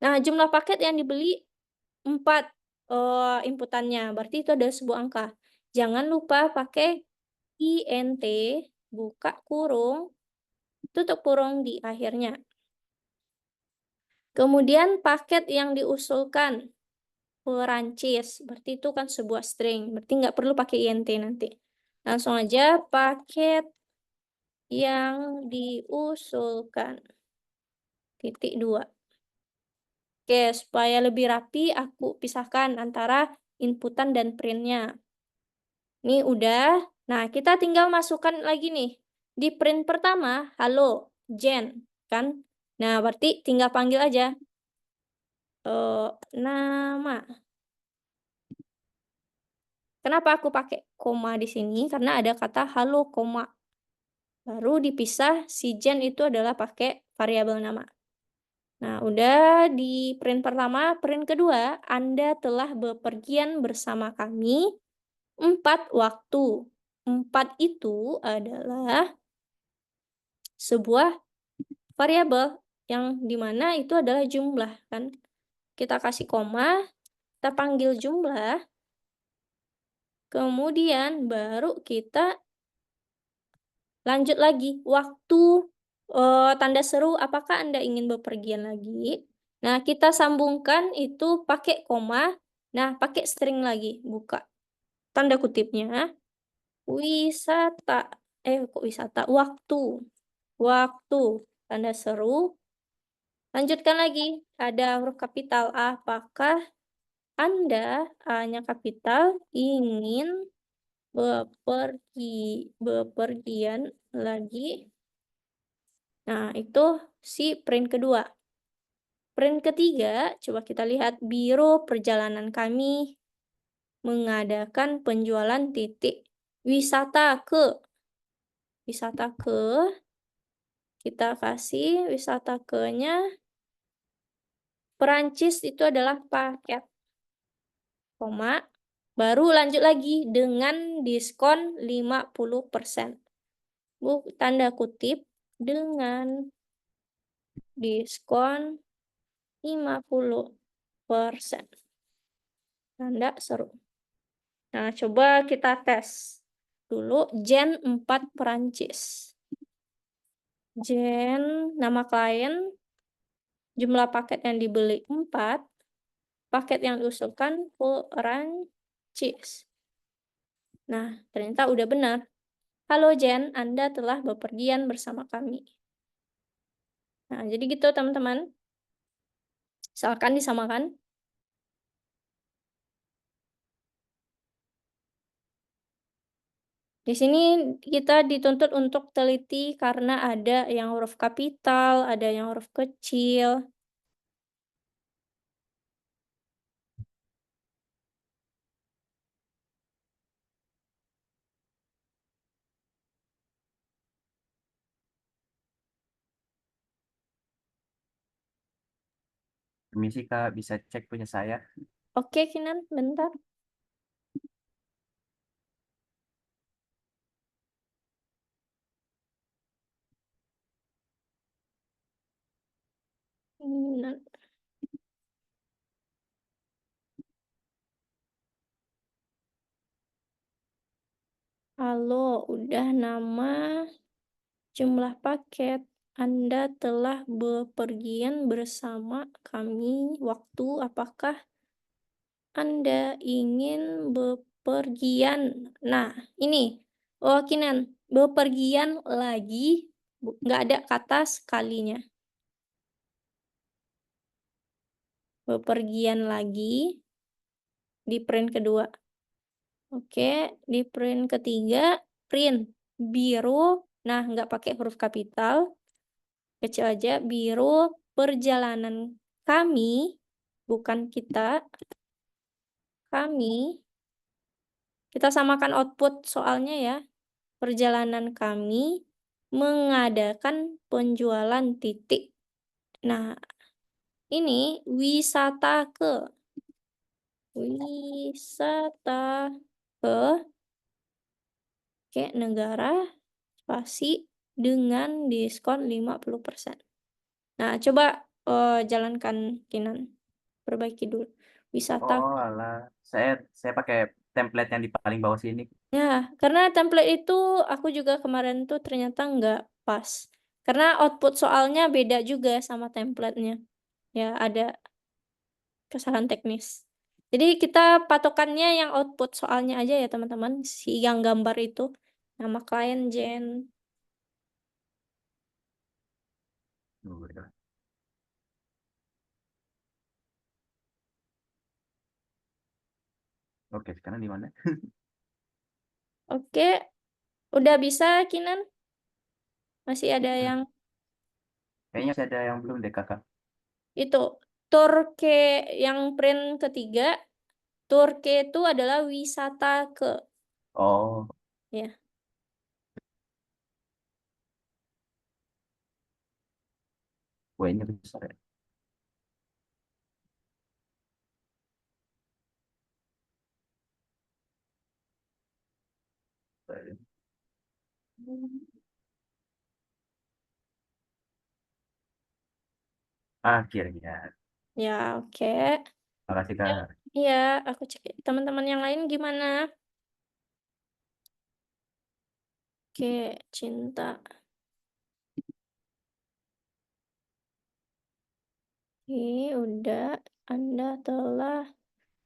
Nah, jumlah paket yang dibeli 4 inputannya. Berarti itu ada sebuah angka. Jangan lupa pakai int, buka kurung, tutup kurung di akhirnya. Kemudian paket yang diusulkan. Perancis, berarti itu kan sebuah string. Berarti nggak perlu pakai int nanti. Langsung aja paket yang diusulkan. Titik 2. Oke, supaya lebih rapi, aku pisahkan antara inputan dan printnya. Ini udah. Nah, kita tinggal masukkan lagi nih. Di print pertama, halo, Jen, kan? Nah, berarti tinggal panggil aja. Nama. Kenapa aku pakai koma di sini? Karena ada kata halo, koma. Baru dipisah, si Jen itu adalah pakai variabel nama. Nah, udah di print pertama, print kedua, Anda telah bepergian bersama kami 4 waktu. 4 itu adalah sebuah variabel yang dimana itu adalah jumlah, kan? Kita kasih koma, kita panggil jumlah, kemudian baru kita lanjut lagi. Waktu tanda seru, apakah Anda ingin bepergian lagi? Nah, kita sambungkan itu pakai koma. Nah, pakai string lagi. Buka tanda kutipnya. Wisata. Kok wisata? Waktu. Waktu. Tanda seru. Lanjutkan lagi. Ada huruf kapital. Apakah Anda, A-nya kapital, ingin bepergian lagi? Nah, itu si print kedua. Print ketiga, coba kita lihat, biro perjalanan kami mengadakan penjualan titik wisata ke. Wisata ke, kita kasih wisata ke-nya. Perancis itu adalah paket. Koma, baru lanjut lagi dengan diskon 50%. Tanda kutip, dengan diskon 50%. Tanda seru. Nah, coba kita tes dulu Gen 4 Perancis. Gen, nama klien, jumlah paket yang dibeli 4, paket yang diusulkan Perancis. Nah, ternyata udah benar. Halo Jen, Anda telah bepergian bersama kami. Nah, jadi gitu teman-teman. Misalkan disamakan. Di sini kita dituntut untuk teliti karena ada yang huruf kapital, ada yang huruf kecil. Permisi Kak, bisa cek punya saya? Oke, Kinan, bentar. Kinan. Halo, udah nama, jumlah paket. Anda telah bepergian bersama kami. Waktu apakah Anda ingin bepergian? Nah, ini. Oh, Kinan. Bepergian lagi. Nggak ada kata sekalinya. Bepergian lagi. Di print kedua. Oke, di print ketiga. Print. Biru. Nah, nggak pakai huruf kapital. Kecil aja. Biru. Perjalanan kami. Bukan kita. Kami. Kita samakan output soalnya ya. Perjalanan kami mengadakan penjualan titik. Nah, ini wisata ke. Wisata ke negara spasi dengan diskon 50%. Nah, coba jalankan Kinan. Perbaiki dulu. Wisata. Oh alah, saya pakai template yang di paling bawah sini. Ya, karena template itu aku juga kemarin tuh ternyata nggak pas. Karena output soalnya beda juga sama templatenya. Ya, ada kesalahan teknis. Jadi kita patokannya yang output soalnya aja ya teman-teman. Si yang gambar itu. Nama klien Jen. Oke, sekarang di mana? Oke, udah bisa Kinan? Masih ada yang Kayaknya saya ada yang belum deh Kakak. itu. Turke yang print ketiga. Turke itu adalah wisata ke. Oh, Ya. kuenya besar ya. Akhirnya. Ya, oke. Makasih Kak. Iya, aku cek teman-teman yang lain gimana? Oke, cinta. Oke, udah. Anda telah.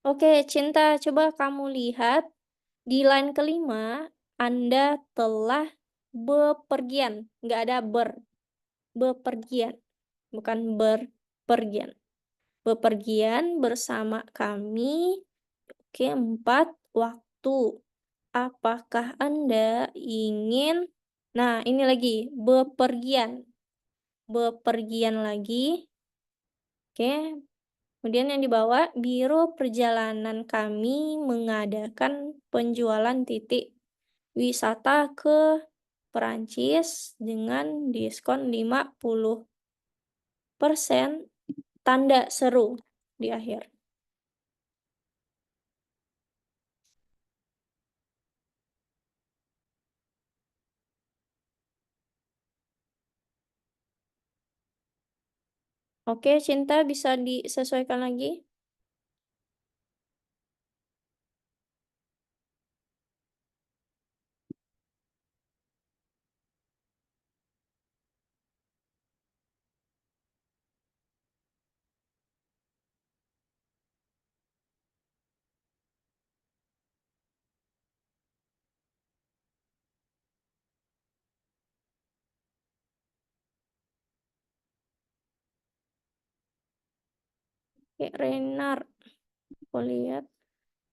Oke, cinta. Coba kamu lihat di line kelima. Anda telah bepergian. Nggak ada ber. Bepergian. Bukan berpergian. Bepergian bersama kami. Oke, 4 waktu. Apakah Anda ingin. Nah, ini lagi. Bepergian. Bepergian lagi. Oke. Kemudian yang di bawah, biro perjalanan kami mengadakan penjualan titik wisata ke Perancis dengan diskon 50%, tanda seru di akhir. Oke, Cinta bisa disesuaikan lagi? Oke, Renar, aku lihat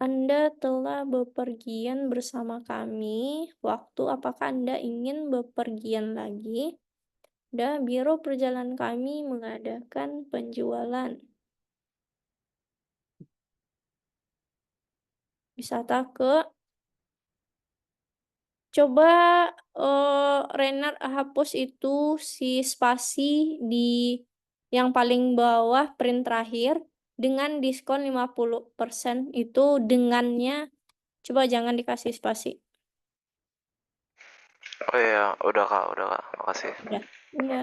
Anda telah bepergian bersama kami. Waktu apakah Anda ingin bepergian lagi? Biro perjalanan kami mengadakan penjualan. Wisata ke Coba, Renar hapus itu si spasi di yang paling bawah print terakhir dengan diskon 50% itu dengannya coba jangan dikasih spasi. Oh iya, udah Kak, makasih. Udah. Iya.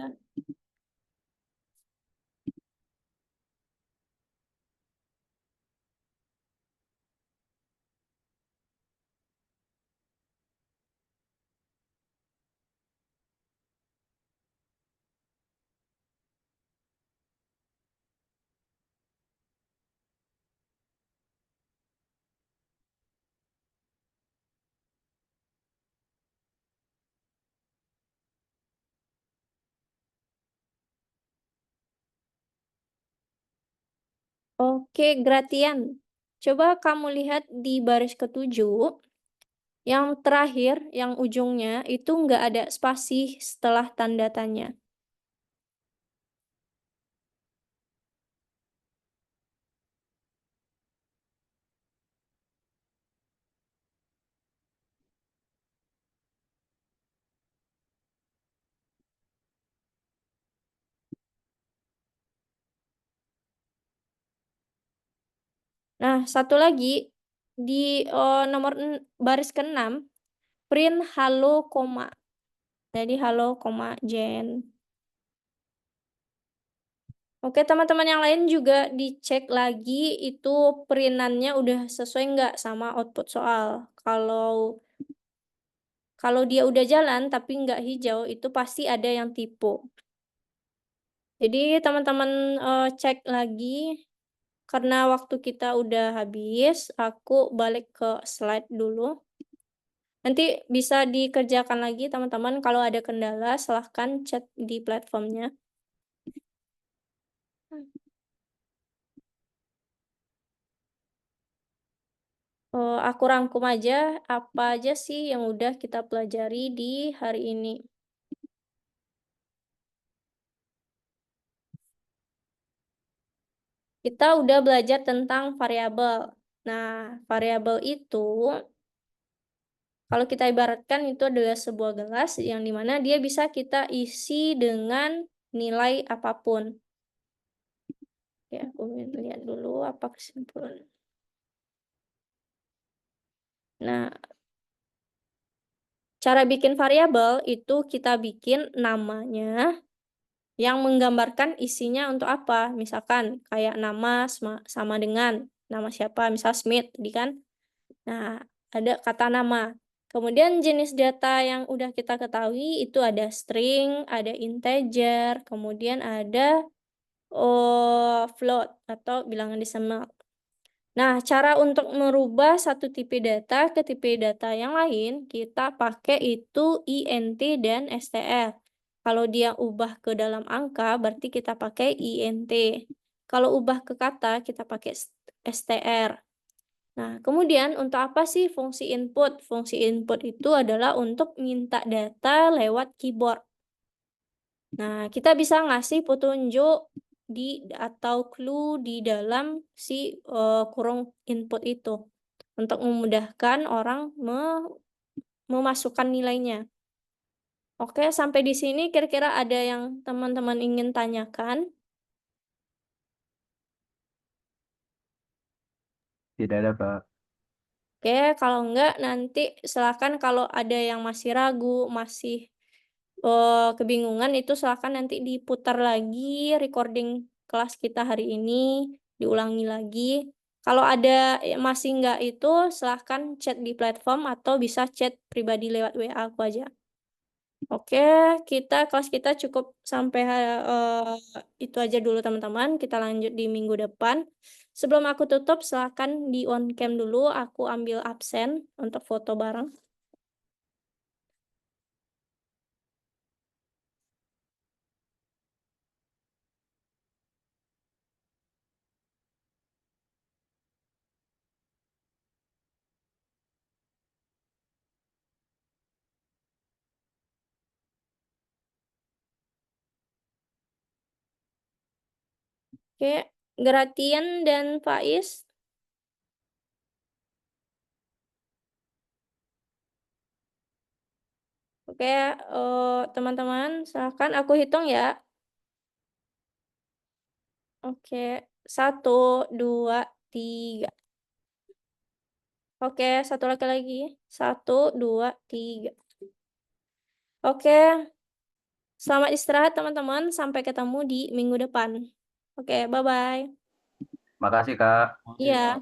Oke, Gratian. Coba kamu lihat di baris ketujuh, yang terakhir, yang ujungnya itu nggak ada spasi setelah tanda tanya. Nah, satu lagi di baris ke-6 print halo koma. Jadi halo koma Jen. Oke, teman-teman yang lain juga dicek lagi itu printannya udah sesuai nggak sama output soal. Kalau dia udah jalan tapi nggak hijau itu pasti ada yang tipu. Jadi teman-teman cek lagi karena waktu kita udah habis, aku balik ke slide dulu. Nanti bisa dikerjakan lagi teman-teman, kalau ada kendala silahkan chat di platformnya. Aku rangkum aja apa aja sih yang udah kita pelajari di hari ini. Kita udah belajar tentang variabel. Nah, variabel itu kalau kita ibaratkan itu adalah sebuah gelas yang dimana dia bisa kita isi dengan nilai apapun. Ya, aku lihat dulu apa kesimpulan. Nah, cara bikin variabel itu kita bikin namanya yang menggambarkan isinya untuk apa. Misalkan kayak nama sama dengan nama siapa, misal Smith tadi kan. Nah, ada kata nama. Kemudian jenis data yang udah kita ketahui itu ada string, ada integer, kemudian ada float atau bilangan desimal. Nah, cara untuk merubah satu tipe data ke tipe data yang lain, kita pakai itu int dan str. Kalau dia ubah ke dalam angka, berarti kita pakai int. Kalau ubah ke kata, kita pakai str. Nah, kemudian untuk apa sih fungsi input? Fungsi input itu adalah untuk minta data lewat keyboard. Nah, kita bisa ngasih petunjuk atau clue di dalam si kurung input itu untuk memudahkan orang memasukkan nilainya. Oke, sampai di sini kira-kira ada yang teman-teman ingin tanyakan? Tidak ada, Kak. Oke, kalau enggak nanti silakan kalau ada yang masih ragu, masih kebingungan itu silakan nanti diputar lagi recording kelas kita hari ini, diulangi lagi. Kalau ada masih enggak itu silahkan chat di platform atau bisa chat pribadi lewat WA aku aja. Oke, kelas kita cukup sampai itu aja dulu teman-teman. Kita lanjut di minggu depan. Sebelum aku tutup, silahkan di on cam dulu. Aku ambil absen untuk foto bareng. Oke, Gratian dan Faiz. Oke, teman-teman, silakan aku hitung ya. Oke, 1, 2, 3. Oke, satu lagi. 1, 2, 3. Oke, selamat istirahat teman-teman. Sampai ketemu di minggu depan. Oke, bye-bye. Makasih, Kak. Iya.